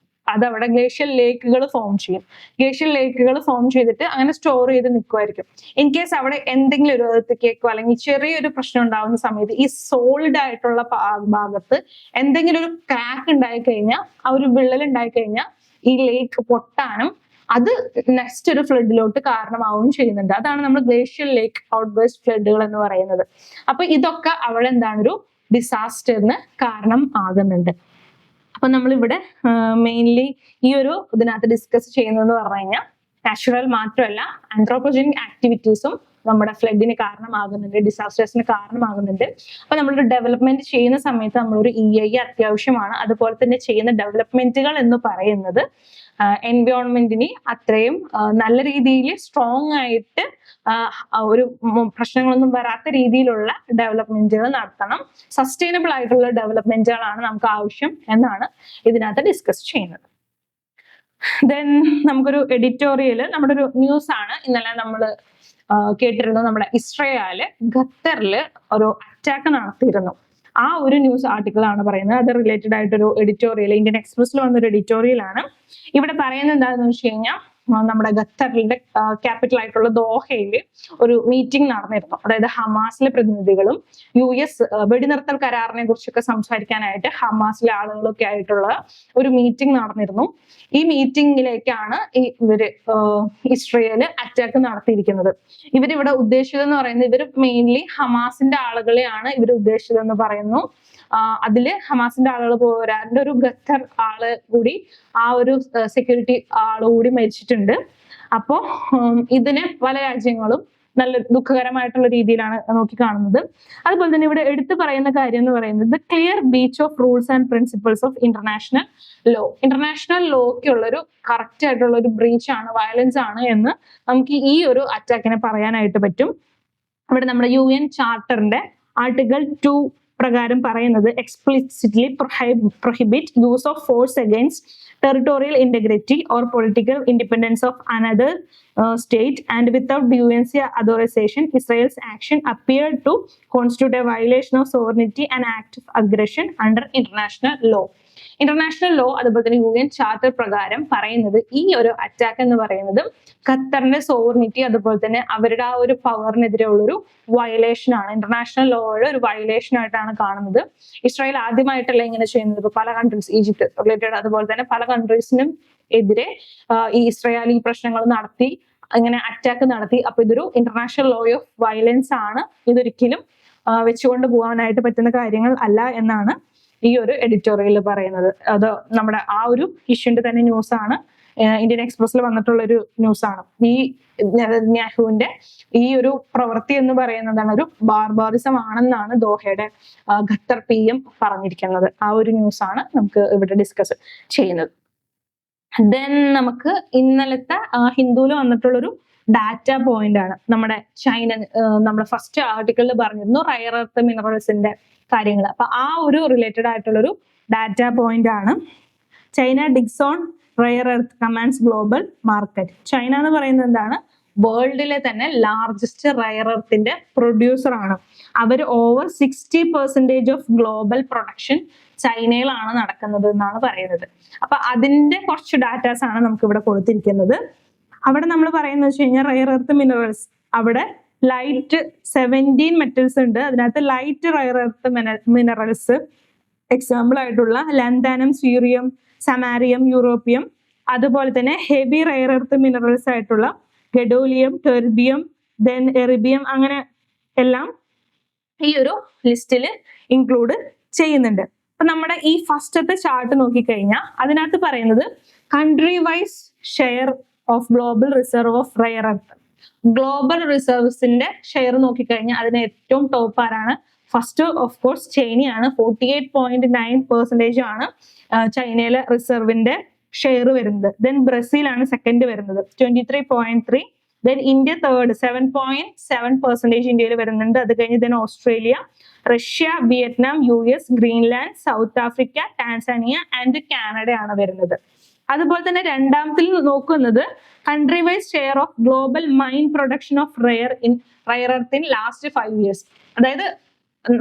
അതവിടെ ഗ്ലേഷ്യൽ ലേക്കുകൾ ഫോം ചെയ്യും. ഗ്ലേഷ്യൽ ലേക്കുകൾ ഫോം ചെയ്തിട്ട് അങ്ങനെ സ്റ്റോർ ചെയ്ത് നിൽക്കുമായിരിക്കും. ഇൻ കേസ് അവിടെ എന്തെങ്കിലും ഒരു എർത്ത് അല്ലെങ്കിൽ ചെറിയൊരു പ്രശ്നം ഉണ്ടാകുന്ന സമയത്ത് ഈ സോളിഡ് ആയിട്ടുള്ള ഭാഗത്ത് എന്തെങ്കിലും ഒരു ക്രാക്ക് ഉണ്ടായി കഴിഞ്ഞാൽ, ആ ഒരു വിള്ളൽ ഉണ്ടായി കഴിഞ്ഞാൽ ഈ ലേക്ക് പൊട്ടാനും അത് നെക്സ്റ്റ് ഒരു ഫ്ലഡിലോട്ട് കാരണമാവുകയും ചെയ്യുന്നുണ്ട്. അതാണ് നമ്മൾ ഗ്ലേഷ്യൽ ലേക്ക് ഔട്ട്ബസ്റ്റ് ഫ്ലഡുകൾ എന്ന് പറയുന്നത്. അപ്പൊ ഇതൊക്കെ അവിടെ എന്താണ്, ഒരു ഡിസാസ്റ്ററിന് കാരണം ആകുന്നുണ്ട്. അപ്പൊ നമ്മളിവിടെ മെയിൻലി ഈ ഒരു ഇതിനകത്ത് ഡിസ്കസ് ചെയ്യുന്നതെന്ന് പറഞ്ഞു കഴിഞ്ഞാൽ നാച്ചുറൽ മാത്രമല്ല ആന്ത്രോപോജനിക് ആക്ടിവിറ്റീസും നമ്മുടെ ഫ്ലഡിന് കാരണമാകുന്നുണ്ട്, ഡിസാസ്റ്റേഴ്സിന് കാരണമാകുന്നുണ്ട്. അപ്പൊ നമ്മളൊരു ഡെവലപ്മെന്റ് ചെയ്യുന്ന സമയത്ത് നമ്മളൊരു EIA അത്യാവശ്യമാണ്. അതുപോലെ തന്നെ ചെയ്യുന്ന ഡെവലപ്മെന്റുകൾ എന്ന് പറയുന്നത് എൻവയോൺമെന്റിന് അത്രയും നല്ല രീതിയിൽ സ്ട്രോങ് ആയിട്ട് ഒരു പ്രശ്നങ്ങളൊന്നും വരാത്ത രീതിയിലുള്ള ഡെവലപ്മെന്റുകൾ നടത്തണം. സസ്റ്റൈനബിൾ ആയിട്ടുള്ള ഡെവലപ്മെന്റുകളാണ് നമുക്ക് ആവശ്യം എന്നാണ് ഇതിനകത്ത് ഡിസ്കസ് ചെയ്യുന്നത്. ദെൻ നമുക്കൊരു എഡിറ്റോറിയൽ, നമ്മുടെ ഒരു ന്യൂസ് ആണ് ഇന്നലെ നമ്മൾ കേട്ടിരുന്നു. നമ്മുടെ ഇസ്രയേല് ഖത്തറില് ഒരു അറ്റാക്ക് നടത്തിയിരുന്നു. ആ ഒരു ന്യൂസ് ആർട്ടിക്കിൾ ആണ് പറയുന്നത്. അത് റിലേറ്റഡ് ആയിട്ടൊരു എഡിറ്റോറിയൽ, ഇന്ത്യൻ എക്സ്പ്രസിൽ വന്നൊരു എഡിറ്റോറിയൽ ആണ്. ഇവിടെ പറയുന്നത് എന്താണെന്ന് വെച്ച് കഴിഞ്ഞാൽ, നമ്മുടെ ഖത്തറിന്റെ ക്യാപിറ്റൽ ആയിട്ടുള്ള ദോഹയിൽ ഒരു മീറ്റിംഗ് നടന്നിരുന്നു. അതായത് ഹമാസിലെ പ്രതിനിധികളും US വെടിനിർത്തൽ കരാറിനെ കുറിച്ചൊക്കെ സംസാരിക്കാനായിട്ട് ഹമാസിലെ ആളുകളൊക്കെ ആയിട്ടുള്ള ഒരു മീറ്റിംഗ് നടന്നിരുന്നു. ഈ മീറ്റിംഗിലേക്കാണ് ഇവര് ഇസ്രയേല് അറ്റാക്ക് നടത്തിയിരിക്കുന്നത്. ഇവരിവിടെ ഉദ്ദേശിച്ചതെന്ന് പറയുന്നത്, ഇവർ മെയിൻലി ഹമാസിന്റെ ആളുകളെയാണ് ഇവർ ഉദ്ദേശിച്ചതെന്ന് പറയുന്നു. അതില് ഹമാസിന്റെ ആളുകൾ പോരാണ്ട് ഒരു ഖത്തർ ആള് കൂടി, ആ ഒരു സെക്യൂരിറ്റി ആള് കൂടി മരിച്ചിട്ടുണ്ട്. അപ്പോ ഇതിനെ പല രാജ്യങ്ങളും നല്ല ദുഃഖകരമായിട്ടുള്ള രീതിയിലാണ് നോക്കിക്കാണുന്നത്. അതുപോലെ തന്നെ ഇവിടെ എടുത്തു പറയുന്ന കാര്യം എന്ന് പറയുന്നത് clear breach of rules and principles of international law. International ലോയ്ക്കുള്ള ഒരു കറക്റ്റ് ആയിട്ടുള്ള ഒരു ബ്രീച്ച് ആണ്, വയലൻസ് ആണ് എന്ന് നമുക്ക് ഈ ഒരു അറ്റാക്കിനെ പറയാനായിട്ട് പറ്റും. ഇവിടെ നമ്മുടെ UN ചാർട്ടറിന്റെ ആർട്ടിക്കിൾ 2 പ്രകാരം പറയുന്നത് explicitly prohibit use of force against territorial integrity or political independence of another state and without UNC authorization, Israel's action appeared to constitute a violation of sovereignty and act of aggression under international law. International law അതുപോലെ തന്നെ UN charter പ്രകാരം പറയുന്നത് ഈ ഒരു attack എന്ന് പറയുന്നത് ഖത്തറിന്റെ sovereignty അതുപോലെ തന്നെ അവരുടെ ആ ഒരു പവറിനെതിരെ ഉള്ളൊരു വയലേഷൻ ആണ്, ഇന്റർനാഷണൽ ലോയുടെ ഒരു വയലേഷൻ ആയിട്ടാണ് കാണുന്നത്. ഇസ്രായേൽ ആദ്യമായിട്ടല്ല ഇങ്ങനെ ചെയ്യുന്നത്. ഇപ്പൊ പല കൺട്രീസ്, ഈജിപ്ത് റിലേറ്റഡ് അതുപോലെ തന്നെ പല കൺട്രീസിനും എതിരെ ഈ ഇസ്രായേൽ ഈ പ്രശ്നങ്ങൾ നടത്തി, അങ്ങനെ അറ്റാക്ക് നടത്തി. അപ്പൊ ഇതൊരു ഇന്റർനാഷണൽ ലോ ഓഫ് വയലൻസ് ആണ്. ഇതൊരിക്കലും വെച്ചുകൊണ്ട് പോകാനായിട്ട് പറ്റുന്ന കാര്യങ്ങൾ അല്ല എന്നാണ് ഈ ഒരു എഡിറ്റോറിയൽ പറയുന്നത്. അത് നമ്മുടെ ആ ഒരു ഇഷ്യൂന്റെ തന്നെ ന്യൂസ് ആണ്, ഇന്ത്യൻ എക്സ്പ്രസിൽ വന്നിട്ടുള്ള ഒരു ന്യൂസ് ആണ്. ഈ നെതന്യാഹുവിന്റെ ഈ ഒരു പ്രവൃത്തി എന്ന് പറയുന്നതാണ് ഒരു ബാർബാറിസം ആണെന്നാണ് ദോഹയുടെ ഖത്തർ PM പറഞ്ഞിരിക്കുന്നത്. ആ ഒരു ന്യൂസ് ആണ് നമുക്ക് ഇവിടെ ഡിസ്കസ് ചെയ്യുന്നത്. ദെൻ നമുക്ക് ഇന്നലത്തെ ഹിന്ദുവിൽ വന്നിട്ടുള്ളൊരു ഡാറ്റ പോയിന്റ് ആണ്. നമ്മുടെ ചൈന, നമ്മുടെ ഫസ്റ്റ് ആർട്ടിക്കിളിൽ പറഞ്ഞിരുന്നു റയർ എർത്ത് മിനറൽസിന്റെ കാര്യങ്ങൾ. അപ്പൊ ആ ഒരു റിലേറ്റഡ് ആയിട്ടുള്ളൊരു ഡാറ്റ പോയിന്റ് ആണ്. China digs on rare earth commands global market. China എന്ന് പറയുന്നത് എന്താണ്, വേൾഡിലെ തന്നെ ലാർജസ്റ്റ് റയർ എർത്തിന്റെ പ്രൊഡ്യൂസർ ആണ്. അവർ ഓവർ 60% ഓഫ് ഗ്ലോബൽ പ്രൊഡക്ഷൻ ചൈനയിലാണ് നടക്കുന്നത് എന്നാണ് പറയുന്നത്. അപ്പൊ അതിന്റെ കുറച്ച് ഡാറ്റാസ് ആണ് നമുക്ക് ഇവിടെ കൊടുത്തിരിക്കുന്നത്. അവിടെ നമ്മൾ പറയുന്നത് വെച്ച് കഴിഞ്ഞാൽ റയർ എർത്ത് മിനറൽസ്, അവിടെ ലൈറ്റ് 17 മെറ്റൽസ് ഉണ്ട്. അതിനകത്ത് light rare earth minerals example ആയിട്ടുള്ള ലന്താനം, സ്വീറിയം, സമാരിയം, യൂറോപ്പിയം, അതുപോലെ തന്നെ ഹെവി റയർ എർത്ത് മിനറൽസ് ആയിട്ടുള്ള ഗഡോലിയം, ടെർബിയം, ദെൻ എറിബിയം, അങ്ങനെ എല്ലാം ഈ ഒരു ലിസ്റ്റിൽ ഇൻക്ലൂഡ് ചെയ്യുന്നുണ്ട്. അപ്പൊ നമ്മുടെ ഈ ഫസ്റ്റത്തെ ചാർട്ട് നോക്കിക്കഴിഞ്ഞാൽ അതിനകത്ത് പറയുന്നത് country wise share of global reserve of rare earth. Global റിസർവ്സിന്റെ ഷെയർ നോക്കിക്കഴിഞ്ഞാൽ അതിന് ഏറ്റവും ടോപ്പ് ആരാണ്? ഫസ്റ്റ് ഓഫ് കോഴ്സ് ചൈനയാണ്. 48.9% ആണ് ചൈനയിലെ റിസർവിന്റെ ഷെയർ വരുന്നത്. ദെൻ ബ്രസീലാണ് സെക്കൻഡ് വരുന്നത്, 23.3. ദെൻ ഇന്ത്യ തേർഡ്, 7.7% ഇന്ത്യയിൽ വരുന്നുണ്ട്. അത് കഴിഞ്ഞ് then Australia, Russia, Vietnam, US, Greenland, south Africa, Tanzania and Canada ആണ് വരുന്നത്. അതുപോലെ തന്നെ രണ്ടാമത്തിൽ നോക്കുന്നത് country wise share of global mine production of rare earth in last 5 years. അതായത്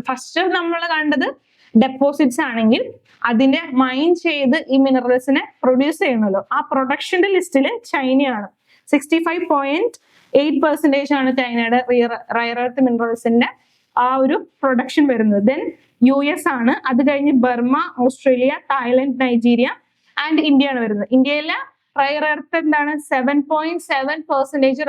ഫസ്റ്റ് നമ്മൾ കണ്ടത് ഡെപ്പോസിറ്റ്സ് ആണെങ്കിൽ അതിന്റെ മൈൻ ചെയ്ത് ഈ മിനറൽസിനെ പ്രൊഡ്യൂസ് ചെയ്യണമല്ലോ, ആ പ്രൊഡക്ഷന്റെ ലിസ്റ്റിൽ ചൈനയാണ്. 65.8% ആണ് ചൈനയുടെ റെയർ എർത്ത് മിനറൽസിന്റെ ആ ഒരു പ്രൊഡക്ഷൻ വരുന്നത്. ദെൻ US ആണ്, അത് കഴിഞ്ഞ് Burma, Australia, Thailand, Nigeria and India ആണ് വരുന്നത്. ഇന്ത്യയിലെ റെയർ എർത്ത് എന്താണ്? 7.7%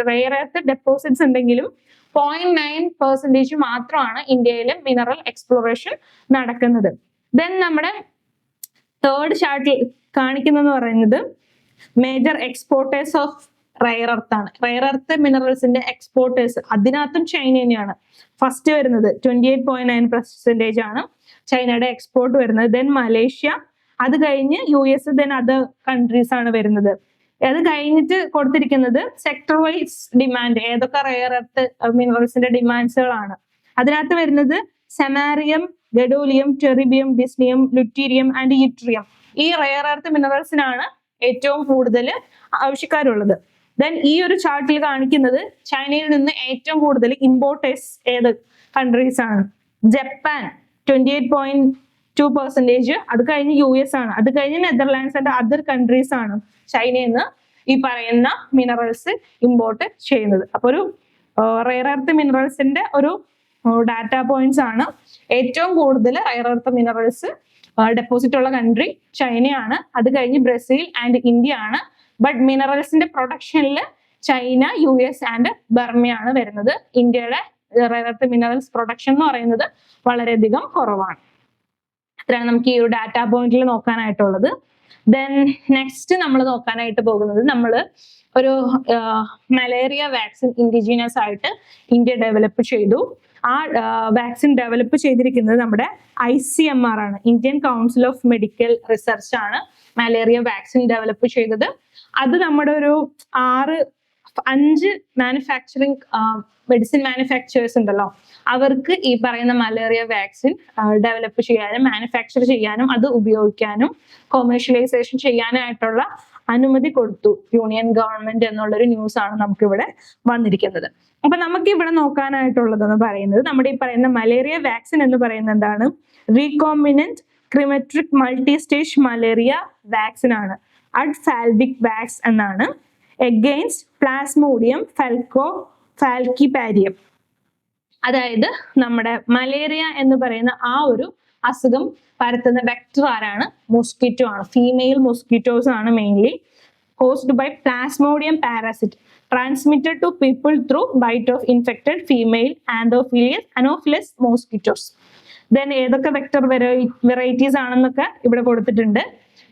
റെയർ എർത്ത് ഡെപ്പോസിറ്റ്സ് ഉണ്ടെങ്കിലും 0.9% മാത്രമാണ് ഇന്ത്യയിലെ മിനറൽ എക്സ്പ്ലോറേഷൻ നടക്കുന്നത്. ദെൻ നമ്മുടെ തേർഡ് ചാർട്ടിൽ കാണിക്കുന്നതെന്ന് പറയുന്നത് major exporters of rare earth ആണ്. റെയർ എർത്ത് മിനറൽസിന്റെ എക്സ്പോർട്ടേഴ്സ് അതിനകത്തും ചൈന തന്നെയാണ് ഫസ്റ്റ് വരുന്നത്. 28.9% ആണ് ചൈനയുടെ എക്സ്പോർട്ട് വരുന്നത്. ദെൻ മലേഷ്യ, അത് കഴിഞ്ഞ് US, ദെൻ അതർ കൺട്രീസ് ആണ് വരുന്നത്. അത് കഴിഞ്ഞിട്ട് കൊടുത്തിരിക്കുന്നത് സെക്ടർ വൈസ് ഡിമാൻഡ്, ഏതൊക്കെ റെയർ എർത്ത് മിനറൽസിന്റെ ഡിമാൻഡ്സുകളാണ്. അതിനകത്ത് വരുന്നത് സെമാരിയം, ഗഡോലിയം, ടെറിബിയം, ഡിസ്നിയം, ലുറ്റീരിയം ആൻഡ് യിട്രിയം. ഈ റെയർ എർത്ത് മിനറൽസിനാണ് ഏറ്റവും കൂടുതൽ ആവശ്യക്കാരുള്ളത്. ദെൻ ഈ ഒരു ചാർട്ടിൽ കാണിക്കുന്നത് ചൈനയിൽ നിന്ന് ഏറ്റവും കൂടുതൽ ഇമ്പോർട്ടേഴ്സ് ഏത് കൺട്രീസ് ആണ്? ജപ്പാൻ 28.2%, അത് കഴിഞ്ഞ് US ആണ്, അത് കഴിഞ്ഞ് നെതർലാൻഡ്സ് ആൻഡ് അതർ കൺട്രീസ് ആണ് ചൈനയിൽ നിന്ന് ഈ പറയുന്ന മിനറൽസ് ഇമ്പോർട്ട് ചെയ്യുന്നത്. അപ്പൊ ഒരു റെയർ എർത്ത് മിനറൽസിന്റെ ഒരു ഡാറ്റ പോയിന്റ്സ് ആണ്. ഏറ്റവും കൂടുതൽ റെയർ എർത്ത് മിനറൽസ് ഡെപ്പോസിറ്റ് ഉള്ള കൺട്രി ചൈനയാണ്, അത് കഴിഞ്ഞ് ബ്രസീൽ ആൻഡ് ഇന്ത്യ ആണ്. ബട്ട് മിനറൽസിന്റെ പ്രൊഡക്ഷനിൽ ചൈന, US ആൻഡ് ബർമയാണ് വരുന്നത്. ഇന്ത്യയുടെ റെയർ എർത്ത് മിനറൽസ് പ്രൊഡക്ഷൻ എന്ന് പറയുന്നത് വളരെയധികം കുറവാണ്. ഇത്രയാണ് നമുക്ക് ഈ ഒരു ഡാറ്റ പോയിന്റിൽ നോക്കാനായിട്ടുള്ളത്. ദെൻ നെക്സ്റ്റ് നമ്മൾ നോക്കാനായിട്ട് പോകുന്നത്, നമ്മൾ ഒരു മലേറിയ വാക്സിൻ ഇൻഡിജീനിയസ് ആയിട്ട് ഇന്ത്യ ഡെവലപ്പ് ചെയ്തു. ആ വാക്സിൻ ഡെവലപ്പ് ചെയ്തിരിക്കുന്നത് നമ്മുടെ ICMR ആണ്, Indian council of medical research ആണ് മലേറിയ വാക്സിൻ ഡെവലപ്പ് ചെയ്തത്. അത് നമ്മുടെ ഒരു 5 മാനുഫാക്ചറിങ് മെഡിസിൻ മാനുഫാക്ചേഴ്സ് ഉണ്ടല്ലോ, അവർക്ക് ഈ പറയുന്ന മലേറിയ വാക്സിൻ ഡെവലപ്പ് ചെയ്യാനും മാനുഫാക്ചർ ചെയ്യാനും അത് ഉപയോഗിക്കാനും കൊമേഴ്ഷ്യലൈസേഷൻ ചെയ്യാനായിട്ടുള്ള അനുമതി കൊടുത്തു യൂണിയൻ ഗവൺമെന്റ് എന്നുള്ളൊരു ന്യൂസ് ആണ് നമുക്കിവിടെ വന്നിരിക്കുന്നത്. അപ്പൊ നമുക്ക് ഇവിടെ നോക്കാനായിട്ടുള്ളതെന്ന് പറയുന്നത്, നമ്മുടെ ഈ പറയുന്ന മലേറിയ വാക്സിൻ എന്ന് പറയുന്നത് എന്താണ്? Recombinant chimeric multi stage malaria vaccine ആണ്. അഡ്ഫാൽവിക് വാക്സ് എന്നാണ്. Against plasmodium falciparum. അതായത് നമ്മുടെ മലേറിയ എന്ന് പറയുന്ന ആ ഒരു അസുഖം പരത്തുന്ന വെക്ടർ ആരാണ്? മോസ്കിറ്റോ ആണ്. ഫീമെയിൽ മോസ്കിറ്റോസ് ആണ് mainly. Caused by plasmodium parasite transmitted to people through bite of infected female anopheles mosquitoes. Then ഏതൊക്കെ വെക്ടർ വെറൈറ്റീസ് ആണെന്നൊക്കെ ഇവിടെ കൊടുത്തിട്ടുണ്ട്.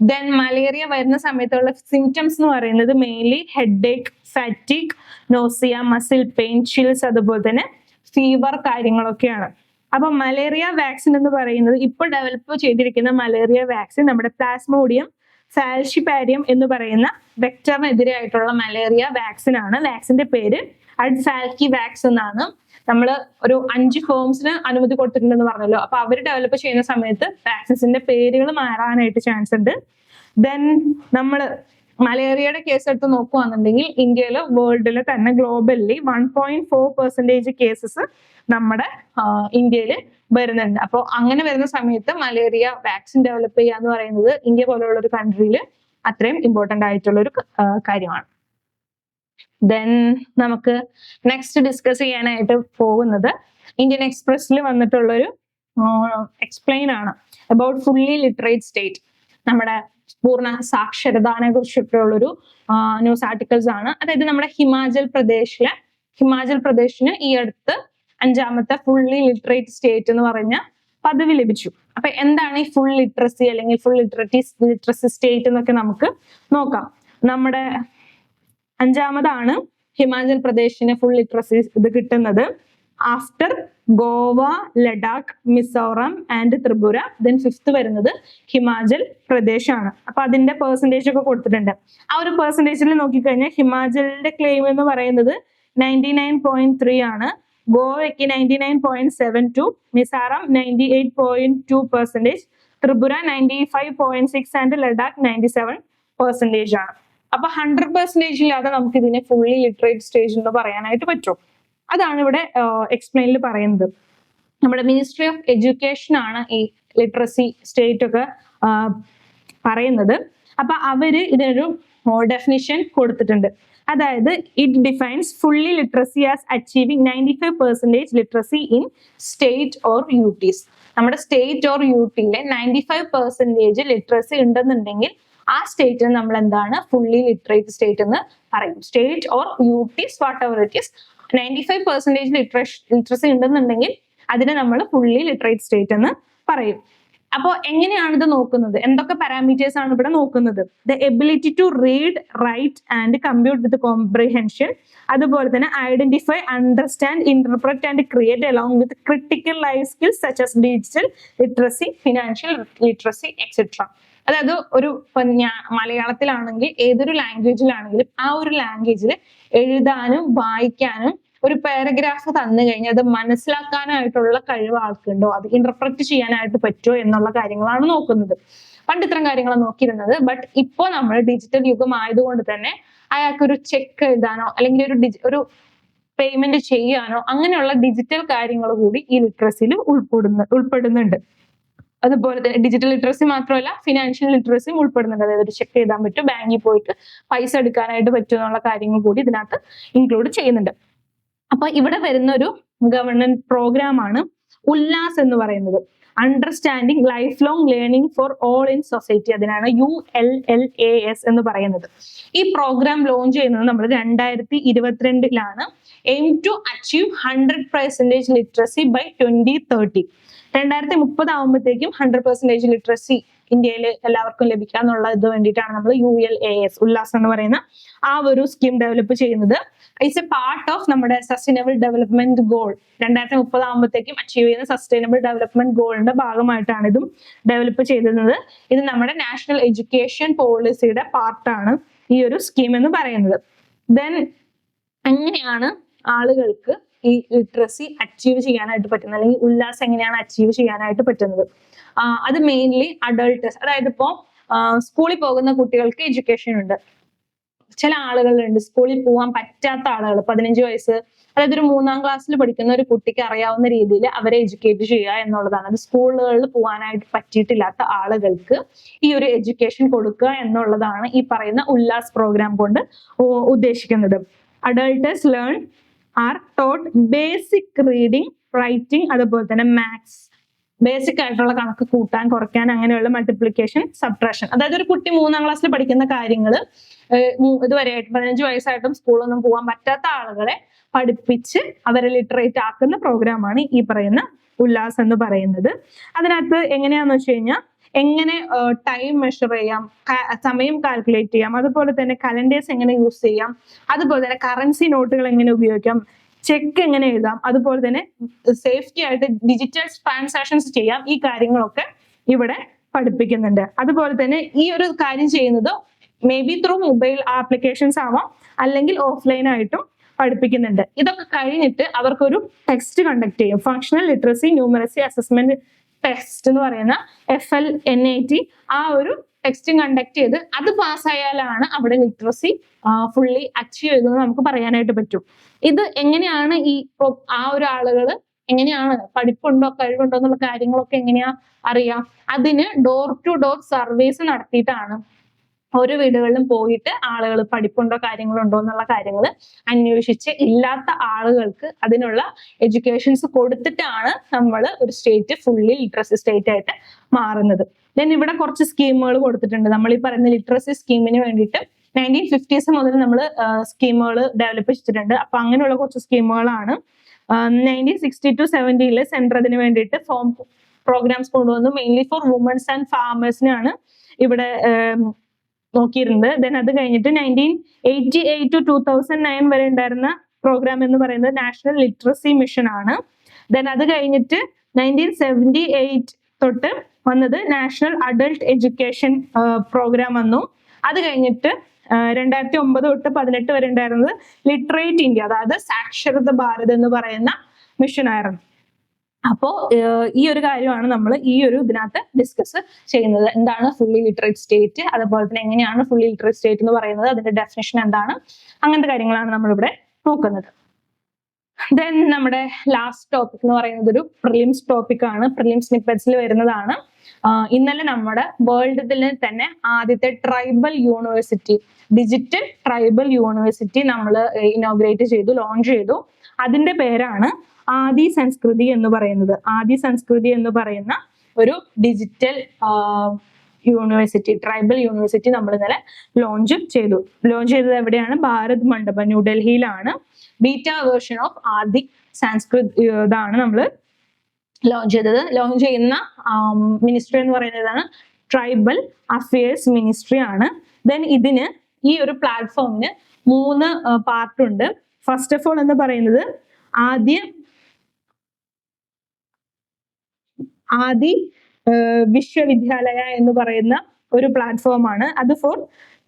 ദെൻ മലേറിയ വരുന്ന സമയത്തുള്ള സിംറ്റംസ് എന്ന് പറയുന്നത് mainly headache, ഫാറ്റിക്, nausea, muscle pain, chills, അതുപോലെ തന്നെ ഫീവർ കാര്യങ്ങളൊക്കെയാണ്. അപ്പൊ മലേറിയ വാക്സിൻ എന്ന് പറയുന്നത് ഇപ്പോൾ ഡെവലപ്പ് ചെയ്തിരിക്കുന്ന മലേറിയ വാക്സിൻ നമ്മുടെ പ്ലാസ്മോഡിയം ഫാൽഷിപാരിയം എന്ന് പറയുന്ന വെക്ടറിനെതിരെ ആയിട്ടുള്ള മലേറിയ വാക്സിൻ ആണ്. വാക്സിന്റെ പേര് അഡ്ഫാൽക്കി വാക്സ് എന്നാണ്. നമ്മൾ ഒരു 5 ഫേംസിന് അനുമതി കൊടുത്തിട്ടുണ്ടെന്ന് പറഞ്ഞല്ലോ. അപ്പൊ അവർ ഡെവലപ്പ് ചെയ്യുന്ന സമയത്ത് വാക്സിൻസിന്റെ പേരുകൾ മാറാനായിട്ട് ചാൻസ് ഉണ്ട്. ദെൻ നമ്മൾ മലേറിയയുടെ കേസ് എടുത്ത് നോക്കുകയാണെന്നുണ്ടെങ്കിൽ ഇന്ത്യയില് വേൾഡില് തന്നെ ഗ്ലോബലി 1.4% കേസസ് നമ്മുടെ ഇന്ത്യയിൽ വരുന്നുണ്ട്. അപ്പോൾ അങ്ങനെ വരുന്ന സമയത്ത് മലേറിയ വാക്സിൻ ഡെവലപ്പ് ചെയ്യുക എന്ന് പറയുന്നത് ഇന്ത്യ പോലെയുള്ള ഒരു കൺട്രിയിൽ അത്രയും ഇമ്പോർട്ടന്റ് ആയിട്ടുള്ള ഒരു കാര്യമാണ്. ദെൻ നമുക്ക് നെക്സ്റ്റ് ഡിസ്കസ് ചെയ്യാനായിട്ട് പോകുന്നത് ഇന്ത്യൻ എക്സ്പ്രസ്സിൽ വന്നിട്ടുള്ളൊരു എക്സ്പ്ലെയിൻ ആണ് അബൌട്ട് ഫുള്ളി ലിറ്ററേറ്റ് സ്റ്റേറ്റ്. നമ്മുടെ പൂർണ്ണ സാക്ഷരതാനെ കുറിച്ചിട്ടുള്ളൊരു ന്യൂസ് ആർട്ടിക്കിൾസ് ആണ്. അതായത് നമ്മുടെ ഹിമാചൽ പ്രദേശിന് ഈ അടുത്ത് 5ാമത്തെ ഫുള്ളി ലിറ്ററേറ്റ് സ്റ്റേറ്റ് എന്ന് പറഞ്ഞ പദവി ലഭിച്ചു. അപ്പൊ എന്താണ് ഈ ഫുൾ ലിറ്ററസി അല്ലെങ്കിൽ ഫുൾ ലിറ്ററസി സ്റ്റേറ്റ് എന്നൊക്കെ നമുക്ക് നോക്കാം. നമ്മുടെ 5ാമതാണ് ഹിമാചൽ പ്രദേശിന് ഫുൾ ലിറ്ററസി ഇത് കിട്ടുന്നത്. After Goa, Ladakh, Mizoram and Tripura. Then 5th വരുന്നത് ഹിമാചൽ പ്രദേശ് ആണ്. അപ്പൊ അതിന്റെ പെർസെന്റേജ് ഒക്കെ കൊടുത്തിട്ടുണ്ട്. ആ ഒരു പെർസെന്റേജിൽ നോക്കിക്കഴിഞ്ഞാൽ ഹിമാചലിന്റെ ക്ലെയിം എന്ന് പറയുന്നത് 99.3 ആണ്, ഗോവയ്ക്ക് 99.72, മിസോറാം 98.2%, ത്രിപുര 95.6 ആൻഡ് ലഡാക്ക് 97% ആണ്. അപ്പൊ 100% ഇല്ലാതെ നമുക്ക് ഇതിനെ ഫുള്ളി ലിറ്ററേറ്റ് സ്റ്റേജ് എന്ന് പറയാനായിട്ട് പറ്റും. അതാണ് ഇവിടെ എക്സ്പ്ലെയിനിൽ പറയുന്നത്. നമ്മുടെ മിനിസ്ട്രി ഓഫ് എഡ്യൂക്കേഷൻ ആണ് ഈ ലിറ്ററസി സ്റ്റേറ്റ് ഒക്കെ പറയുന്നത്. അപ്പൊ അവര് ഇതിനൊരു ഡെഫിനിഷൻ കൊടുത്തിട്ടുണ്ട്. അതായത് it defines fully literacy as achieving 95% literacy in state or UTs. നമ്മുടെ സ്റ്റേറ്റ് ഓർ യൂട്ടിയിലെ 95% ലിറ്ററസി ഉണ്ടെന്നുണ്ടെങ്കിൽ ആ സ്റ്റേറ്റിന് നമ്മൾ എന്താണ് ഫുള്ളി ലിറ്ററേറ്റ് സ്റ്റേറ്റ് എന്ന് പറയും. State or UTs whatever it is 95% literacy ഉണ്ടെന്നുണ്ടെങ്കിൽ അതിനെ നമ്മൾ ഫുള്ളി ലിറ്ററേറ്റ് സ്റ്റേറ്റ് എന്ന് പറയും. അപ്പോൾ എങ്ങനെയാണ് ഇത് നോക്കുന്നത്? എന്തൊക്കെ പാരാമീറ്റേഴ്സ് ആണ് ഇവിടെ നോക്കുന്നത്? The ability to read, write and compute with comprehension, അതുപോലെ തന്നെ identify, understand, interpret and create along with critical life skills such as digital literacy, financial literacy etcetera. അതായത് ഒരു മലയാളത്തിലാണെങ്കിൽ ഏതൊരു ലാംഗ്വേജിലാണെങ്കിലും ആ ഒരു ലാംഗ്വേജിൽ എഴുതാനും വായിക്കാനും ഒരു പാരഗ്രാഫ് തന്നു കഴിഞ്ഞാൽ അത് മനസ്സിലാക്കാനായിട്ടുള്ള കഴിവ് ആൾക്കുണ്ടോ, അത് ഇന്റർപ്രറ്റ് ചെയ്യാനായിട്ട് പറ്റുമോ എന്നുള്ള കാര്യങ്ങളാണ് നോക്കുന്നത്. പണ്ട് ഇത്തരം കാര്യങ്ങളാണ് നോക്കിയിരുന്നത്. ബട്ട് ഇപ്പോ നമ്മൾ ഡിജിറ്റൽ യുഗം ആയതുകൊണ്ട് തന്നെ അയാൾക്കൊരു ചെക്ക് എഴുതാനോ അല്ലെങ്കിൽ ഒരു പേയ്മെന്റ് ചെയ്യാനോ അങ്ങനെയുള്ള ഡിജിറ്റൽ കാര്യങ്ങൾ കൂടി ഈ ലിറ്ററസിയിൽ ഉൾപ്പെടുന്നുണ്ട്. അതുപോലെ തന്നെ ഡിജിറ്റൽ ലിറ്ററസി മാത്രമല്ല ഫിനാൻഷ്യൽ ലിറ്ററസിയും ഉൾപ്പെടുന്നുണ്ട്. അതായത് ഒരു ചെക്ക് എഴുതാൻ പറ്റും, ബാങ്കിൽ പോയിട്ട് പൈസ എടുക്കാനായിട്ട് പറ്റും എന്നുള്ള കാര്യങ്ങൾ കൂടി ഇതിനകത്ത് ഇൻക്ലൂഡ് ചെയ്യുന്നുണ്ട്. അപ്പൊ ഇവിടെ വരുന്ന ഒരു ഗവൺമെന്റ് പ്രോഗ്രാം ആണ് ഉല്ലാസ് എന്ന് പറയുന്നത്. Understanding life long learning for all in society. അതിനാണ് ULLAS എന്ന് പറയുന്നത്. ഈ പ്രോഗ്രാം ലോഞ്ച് ചെയ്യുന്നത് നമ്മൾ 2022 aim to achieve 100% literacy by 2030. 2030 ആകുമ്പോഴത്തേക്കും 100% ലിറ്ററസി ഇന്ത്യയിൽ എല്ലാവർക്കും ലഭിക്കാന്നുള്ള ഇത് വേണ്ടിയിട്ടാണ് നമ്മൾ ULAS ഉല്ലാസ് എന്ന് പറയുന്ന ആ ഒരു സ്കീം ഡെവലപ്പ് ചെയ്യുന്നത്. ഇറ്റ്സ് എ പാർട്ട് ഓഫ് നമ്മുടെ സസ്റ്റൈനബിൾ ഡെവലപ്മെന്റ് ഗോൾ. 2030 ആകുമ്പോഴത്തേക്കും അച്ചീവ് ചെയ്യുന്ന സസ്റ്റൈനബിൾ ഡെവലപ്മെന്റ് ഗോളിന്റെ ഭാഗമായിട്ടാണ് ഇതും ഡെവലപ്പ് ചെയ്തിരുന്നത്. ഇത് നമ്മുടെ നാഷണൽ എഡ്യൂക്കേഷൻ പോളിസിയുടെ പാർട്ടാണ് ഈ ഒരു സ്കീം എന്ന് പറയുന്നത്. ദെൻ എങ്ങനെയാണ് ആളുകൾക്ക് ഈ ലിറ്ററസി അച്ചീവ് ചെയ്യാനായിട്ട് പറ്റുന്നത്, അല്ലെങ്കിൽ ഉല്ലാസം എങ്ങനെയാണ് അച്ചീവ് ചെയ്യാനായിട്ട് പറ്റുന്നത്? അത് മെയിൻലി അഡൾട്ടേഴ്സ്, അതായത് ഇപ്പോ സ്കൂളിൽ പോകുന്ന കുട്ടികൾക്ക് എഡ്യൂക്കേഷൻ ഉണ്ട്. ചില ആളുകളുണ്ട് സ്കൂളിൽ പോകാൻ പറ്റാത്ത ആളുകൾ, 15 വയസ്സ്, അതായത് ഒരു 3ാം ക്ലാസ്സിൽ പഠിക്കുന്ന ഒരു കുട്ടിക്ക് അറിയാവുന്ന രീതിയിൽ അവരെ എഡ്യൂക്കേറ്റ് ചെയ്യുക എന്നുള്ളതാണ്. അത് സ്കൂളുകളിൽ പോകാനായിട്ട് പറ്റിയിട്ടില്ലാത്ത ആളുകൾക്ക് ഈ ഒരു എഡ്യൂക്കേഷൻ കൊടുക്കുക എന്നുള്ളതാണ് ഈ പറയുന്ന ഉല്ലാസ് പ്രോഗ്രാം കൊണ്ട് ഉദ്ദേശിക്കുന്നത്. Adults learn are taught basic reading, writing, അതുപോലെ തന്നെ മാത്സ്, ബേസിക് ആയിട്ടുള്ള കണക്ക് കൂട്ടാൻ, കുറയ്ക്കാൻ, അങ്ങനെയുള്ള മൾട്ടിപ്ലിക്കേഷൻ, സബ്ട്രാക്ഷൻ. അതായത് ഒരു കുട്ടി 3ാം ക്ലാസ്സിൽ പഠിക്കുന്ന കാര്യങ്ങൾ ഇതുവരെയായിട്ട് 15 വയസ്സായിട്ടും സ്കൂളൊന്നും പോകാൻ പറ്റാത്ത ആളുകളെ പഠിപ്പിച്ച് അവരെ ലിറ്ററേറ്റ് ആക്കുന്ന പ്രോഗ്രാമാണ് ഈ പറയുന്ന ഉല്ലാസ് എന്ന് പറയുന്നത്. അതിനകത്ത് എങ്ങനെയാന്ന് വെച്ച് കഴിഞ്ഞാൽ എങ്ങനെ ടൈം മെഷർ ചെയ്യാം, സമയം കാൽക്കുലേറ്റ് ചെയ്യാം, അതുപോലെ തന്നെ കലണ്ടേഴ്സ് എങ്ങനെ യൂസ് ചെയ്യാം, അതുപോലെ തന്നെ കറൻസി നോട്ടുകൾ എങ്ങനെ ഉപയോഗിക്കാം, ചെക്ക് എങ്ങനെ എഴുതാം, അതുപോലെ തന്നെ സേഫ്റ്റി ആയിട്ട് ഡിജിറ്റൽ ട്രാൻസാക്ഷൻസ് ചെയ്യാം. ഈ കാര്യങ്ങളൊക്കെ ഇവിടെ പഠിപ്പിക്കുന്നുണ്ട്. അതുപോലെ തന്നെ ഈ ഒരു കാര്യം ചെയ്യുന്നത് may be through mobile applications ആവാം, അല്ലെങ്കിൽ ഓഫ്ലൈൻ ആയിട്ടും പഠിപ്പിക്കുന്നുണ്ട്. ഇതൊക്കെ കഴിഞ്ഞിട്ട് അവർക്കൊരു ടെസ്റ്റ് കണ്ടക്ട് ചെയ്യും. Functional literacy numeracy assessment test എന്ന് പറയുന്ന FLNAT ആ ഒരു ടെസ്റ്റ് കണ്ടക്ട് ചെയ്ത് അത് പാസ്സായാലാണ് അവിടെ ലിറ്ററസി ഫുള്ളി അച്ചീവ് ചെയ്തെന്ന് നമുക്ക് പറയാനായിട്ട് പറ്റും. ഇത് എങ്ങനെയാണ് ആ ഒരു ആളുകൾ എങ്ങനെയാണ് പഠിപ്പുണ്ടോ കഴിവുണ്ടോ എന്നുള്ള കാര്യങ്ങളൊക്കെ എങ്ങനെയാ അറിയാം? അതിന് ഡോർ ടു ഡോർ സർവീസ് നടത്തിയിട്ടാണ് ഓരോ വീടുകളിലും പോയിട്ട് ആളുകൾ പഠിപ്പുണ്ടോ കാര്യങ്ങളുണ്ടോ എന്നുള്ള കാര്യങ്ങൾ അന്വേഷിച്ച് ഇല്ലാത്ത ആളുകൾക്ക് അതിനുള്ള എഡ്യൂക്കേഷൻസ് കൊടുത്തിട്ടാണ് നമ്മൾ ഒരു സ്റ്റേറ്റ് ഫുള്ളി ലിറ്ററസി സ്റ്റേറ്റ് ആയിട്ട് മാറുന്നത്. ദെൻ ഇവിടെ കുറച്ച് സ്കീമുകൾ കൊടുത്തിട്ടുണ്ട്. നമ്മൾ ഈ പറയുന്ന ലിറ്ററസി സ്കീമിന് വേണ്ടിയിട്ട് 1950s മുതൽ നമ്മൾ സ്കീമുകൾ ഡെവലപ്പ് ചെയ്തിട്ടുണ്ട്. അപ്പൊ അങ്ങനെയുള്ള കുറച്ച് സ്കീമുകളാണ് 1960 to 70 സെൻട്രൽ അതിന് വേണ്ടിയിട്ട് പ്രോഗ്രാംസ് കൊണ്ടുവന്നു. മെയിൻലി ഫോർ വുമൻസ് ആൻഡ് ഫാമേഴ്സിനാണ് ഇവിടെ നോക്കിയിരുന്നത്. ദെൻ അത് കഴിഞ്ഞിട്ട് 1988 to 2009 വരെ ഉണ്ടായിരുന്ന പ്രോഗ്രാം എന്ന് പറയുന്നത് നാഷണൽ ലിറ്ററസി മിഷൻ ആണ്. ദെൻ അത് കഴിഞ്ഞിട്ട് 1978 തൊട്ട് വന്നത് നാഷണൽ അഡൾട്ട് എഡ്യൂക്കേഷൻ പ്രോഗ്രാം വന്നു. അത് കഴിഞ്ഞിട്ട് 2009 തൊട്ട് 2018 വരെ ഉണ്ടായിരുന്നത് ലിറ്ററേറ്റ് ഇന്ത്യ, അതായത് സാക്ഷരത ഭാരത് എന്ന് പറയുന്ന മിഷൻ ആയിരുന്നു. അപ്പോ ഈ ഒരു കാര്യമാണ് നമ്മൾ ഈ ഒരു ഇതിനകത്ത് ഡിസ്കസ് ചെയ്യുന്നത്. എന്താണ് ഫുള്ളി ലിറ്ററേറ്റ് സ്റ്റേറ്റ്, അതുപോലെ തന്നെ എങ്ങനെയാണ് ഫുള്ളി ലിറ്ററേറ്റ് സ്റ്റേറ്റ് എന്ന് പറയുന്നത്, അതിന്റെ ഡെഫിനിഷൻ എന്താണ്, അങ്ങനത്തെ കാര്യങ്ങളാണ് നമ്മളിവിടെ നോക്കുന്നത്. ദെൻ നമ്മുടെ ലാസ്റ്റ് ടോപ്പിക് എന്ന് പറയുന്നത് ഒരു പ്രിലിംസ് ടോപ്പിക് ആണ്. പ്രിലിംസ് സ്നിപ്പറ്റ്സിൽ വരുന്നതാണ്. ഇന്നലെ നമ്മുടെ വേൾഡിൽ തന്നെ ആദ്യത്തെ tribal university, digital tribal university നമ്മൾ ഇനോഗ്രേറ്റ് ചെയ്തു, ലോഞ്ച് ചെയ്തു. അതിന്റെ പേരാണ് ആദി സംസ്കൃതി എന്ന് പറയുന്നത്. ആദി സംസ്കൃതി എന്ന് പറയുന്ന ഒരു ഡിജിറ്റൽ യൂണിവേഴ്സിറ്റി, ട്രൈബൽ യൂണിവേഴ്സിറ്റി നമ്മൾ ഇന്നലെ ലോഞ്ച് ചെയ്തത് എവിടെയാണ്? ഭാരത് മണ്ഡപം, ന്യൂഡൽഹിയിലാണ്. Beta version of Adi Sanskrit ഇതാണ് നമ്മൾ ലോഞ്ച് ചെയ്തത്. ലോഞ്ച് ചെയ്യുന്ന മിനിസ്ട്രി എന്ന് പറയുന്നതാണ് ട്രൈബൽ അഫയേഴ്സ് മിനിസ്ട്രി ആണ്. ദെൻ ഇതിന് ഈ ഒരു പ്ലാറ്റ്ഫോമിന് 3 പാർട്ട് ഉണ്ട്. ഫസ്റ്റ് ഓഫ് ഓൾ എന്ന് പറയുന്നത് ആദി വിശ്വവിദ്യാലയ എന്ന് പറയുന്ന ഒരു പ്ലാറ്റ്ഫോമാണ്. അത് for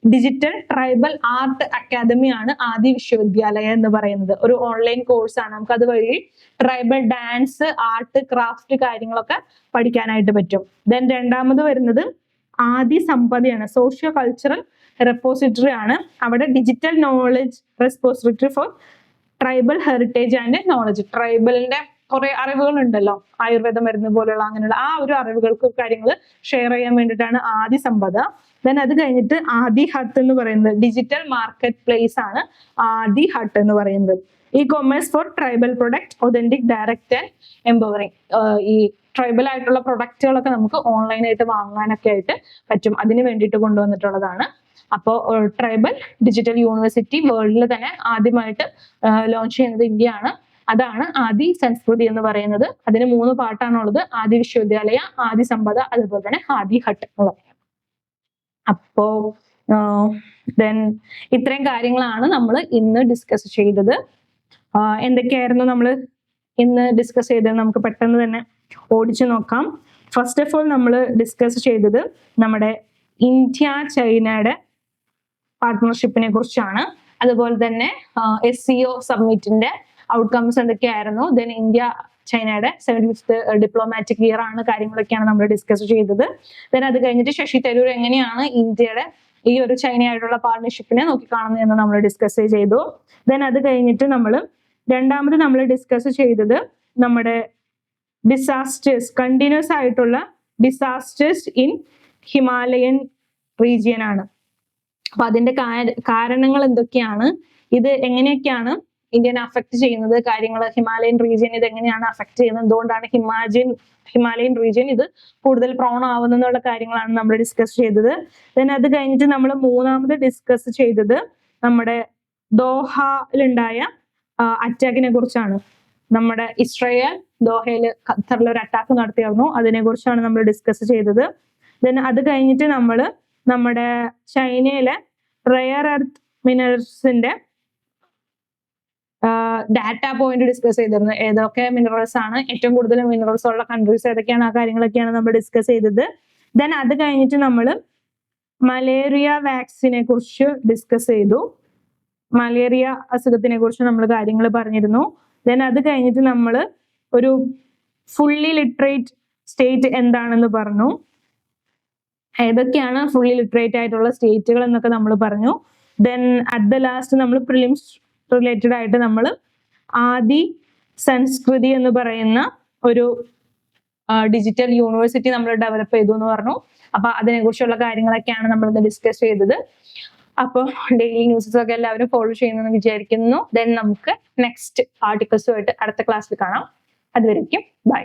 digital tribal art academy ആണ് ആദി വിശ്വവിദ്യാലയ എന്ന് പറയുന്നത്. ഒരു ഓൺലൈൻ കോഴ്സ് ആണ്. നമുക്ക് അതുവഴി ട്രൈബൽ ഡാൻസ്, ആർട്ട്, ക്രാഫ്റ്റ് കാര്യങ്ങളൊക്കെ പഠിക്കാനായിട്ട് പറ്റും. ദെൻ രണ്ടാമത് വരുന്നത് ആദി സമ്പദയാണ്, സോഷ്യോ കൾച്ചറൽ റെപ്പോസിറ്ററി ആണ്. അവിടെ digital knowledge repository for tribal heritage and knowledge. ട്രൈബലിന്റെ കുറെ അറിവുകൾ ഉണ്ടല്ലോ, ആയുർവേദ മരുന്ന് പോലെയുള്ള അങ്ങനെയുള്ള ആ ഒരു അറിവുകൾക്ക് കാര്യങ്ങൾ ഷെയർ ചെയ്യാൻ വേണ്ടിയിട്ടാണ് ആദി സമ്പദ. ദെൻ അത് കഴിഞ്ഞിട്ട് ആദി ഹട്ട് എന്ന് പറയുന്നത് ഡിജിറ്റൽ മാർക്കറ്റ് പ്ലേസ് ആണ് ആദി ഹട്ട് എന്ന് പറയുന്നത്. E commerce four tribal product, authentic, direct and empowering. ഈ ട്രൈബൽ ആയിട്ടുള്ള പ്രൊഡക്റ്റുകളൊക്കെ നമുക്ക് ഓൺലൈനായിട്ട് വാങ്ങാനൊക്കെ ആയിട്ട് പറ്റും. അതിന് വേണ്ടിയിട്ട് കൊണ്ടുവന്നിട്ടുള്ളതാണ്. അപ്പോൾ ട്രൈബൽ ഡിജിറ്റൽ യൂണിവേഴ്സിറ്റി വേൾഡിൽ തന്നെ ആദ്യമായിട്ട് ലോഞ്ച് ചെയ്യുന്നത് ഇന്ത്യയാണ്. അതാണ് ആദി സംസ്കൃതി എന്ന് പറയുന്നത്. അതിന് 3 പാർട്ടാണുള്ളത്: ആദി വിശ്വവിദ്യാലയ, ആദി സമ്പദ, അതുപോലെ തന്നെ ആദി ഹട്ട് എന്ന് പറയുന്നത്. അപ്പോ ദെൻ ഇത്രയും കാര്യങ്ങളാണ് നമ്മൾ ഇന്ന് ഡിസ്കസ് ചെയ്തത്. എന്തൊക്കെയായിരുന്നു നമ്മൾ ഇന്ന് ഡിസ്കസ് ചെയ്തത്? നമുക്ക് പെട്ടെന്ന് തന്നെ ഓടിച്ചു നോക്കാം. ഫസ്റ്റ് ഓഫ് ഓൾ നമ്മൾ ഡിസ്കസ് ചെയ്തത് നമ്മുടെ ഇന്ത്യ ചൈനയുടെ പാർട്ട്ണർഷിപ്പിനെ കുറിച്ചാണ്. അതുപോലെ തന്നെ SCO സബ്മിറ്റിന്റെ ഔട്ട്കംസ് എന്തൊക്കെയായിരുന്നു. ദെൻ ഇന്ത്യ ചൈനയുടെ 75th ഡിപ്ലോമാറ്റിക് ഇയർ ആണ്, കാര്യങ്ങളൊക്കെയാണ് നമ്മൾ ഡിസ്കസ് ചെയ്തത്. ദെൻ അത് കഴിഞ്ഞിട്ട് ശശി തരൂർ എങ്ങനെയാണ് ഇന്ത്യയുടെ ഈ ഒരു ചൈനയായിട്ടുള്ള പാർട്ണർഷിപ്പിനെ നോക്കിക്കാണുന്നത് എന്ന് നമ്മൾ ഡിസ്കസ് ചെയ്തു. ദെൻ അത് കഴിഞ്ഞിട്ട് രണ്ടാമത് നമ്മൾ ഡിസ്കസ് ചെയ്തത് നമ്മുടെ ഡിസാസ്റ്റേഴ്സ്, കണ്ടിന്യൂസ് ആയിട്ടുള്ള ഡിസാസ്റ്റേഴ്സ് ഇൻ ഹിമാലയൻ റീജിയൻ ആണ്. അപ്പൊ അതിന്റെ കാരണങ്ങൾ എന്തൊക്കെയാണ്, ഇത് എങ്ങനെയൊക്കെയാണ് ഇന്ത്യനെ അഫക്ട് ചെയ്യുന്നത്, കാര്യങ്ങൾ ഹിമാലയൻ റീജിയൻ ഇത് എങ്ങനെയാണ് അഫക്ട് ചെയ്യുന്നത്, എന്തുകൊണ്ടാണ് ഹിമാലയൻ റീജിയൻ ഇത് കൂടുതൽ പ്രോൺ ആവുന്നുള്ള കാര്യങ്ങളാണ് നമ്മൾ ഡിസ്കസ് ചെയ്തത്. ദെൻ അത് കഴിഞ്ഞിട്ട് നമ്മൾ മൂന്നാമത് ഡിസ്കസ് ചെയ്തത് നമ്മുടെ ദോഹയിലുണ്ടായ അറ്റാക്കിനെ കുറിച്ചാണ്. നമ്മുടെ ഇസ്രായേൽ ദോഹയിൽ, ഖത്തറിൽ ഒരു അറ്റാക്ക് നടത്തിയായിരുന്നു, അതിനെ കുറിച്ചാണ് നമ്മൾ ഡിസ്കസ് ചെയ്തത്. ദെൻ അത് കഴിഞ്ഞിട്ട് നമ്മൾ നമ്മുടെ ചൈനയിലെ റെയർ എർത്ത് മിനറൽസിന്റെ ഡാറ്റ പോയിന്റ് ഡിസ്കസ് ചെയ്തിരുന്നു. ഏതൊക്കെ മിനറൽസ് ആണ് ഏറ്റവും കൂടുതൽ മിനറൽസ് ഉള്ള കൺട്രീസ് ഏതൊക്കെയാണ്, ആ കാര്യങ്ങളൊക്കെയാണ് നമ്മൾ ഡിസ്കസ് ചെയ്തത്. ദെൻ അത് കഴിഞ്ഞിട്ട് നമ്മൾ മലേറിയ വാക്സിനെ കുറിച്ച് ഡിസ്കസ് ചെയ്തു. മലേറിയ അസുഖത്തിനെ കുറിച്ച് നമ്മൾ കാര്യങ്ങൾ പറഞ്ഞിരുന്നു. ദെൻ അത് കഴിഞ്ഞിട്ട് നമ്മൾ ഒരു ഫുള്ളി ലിറ്ററേറ്റ് സ്റ്റേറ്റ് എന്താണെന്ന് പറഞ്ഞു. ഏതൊക്കെയാണ് ഫുള്ളി ലിറ്ററേറ്റ് ആയിട്ടുള്ള സ്റ്റേറ്റുകൾ എന്നൊക്കെ നമ്മൾ പറഞ്ഞു. ദെൻ അറ്റ് ദ ലാസ്റ്റ് നമ്മൾ പ്രിലിംസ് റിലേറ്റഡ് ആയിട്ട് നമ്മൾ ആദി സംസ്കൃതി എന്ന് പറയുന്ന ഒരു ഡിജിറ്റൽ യൂണിവേഴ്സിറ്റി നമ്മൾ ഡെവലപ്പ് ചെയ്തു എന്ന് പറഞ്ഞു. അപ്പൊ അതിനെ കുറിച്ചുള്ള കാര്യങ്ങളൊക്കെയാണ് നമ്മൾ ഇന്ന് ഡിസ്കസ് ചെയ്തത്. അപ്പോൾ ഡെയിലി ന്യൂസസ് ഒക്കെ എല്ലാവരും ഫോളോ ചെയ്യുന്നെന്ന് വിചാരിക്കുന്നു. ദെൻ നമുക്ക് നെക്സ്റ്റ് ആർട്ടിക്കിൾസുമായിട്ട് അടുത്ത ക്ലാസ്സിൽ കാണാം. അതുവരേക്കും ബൈ.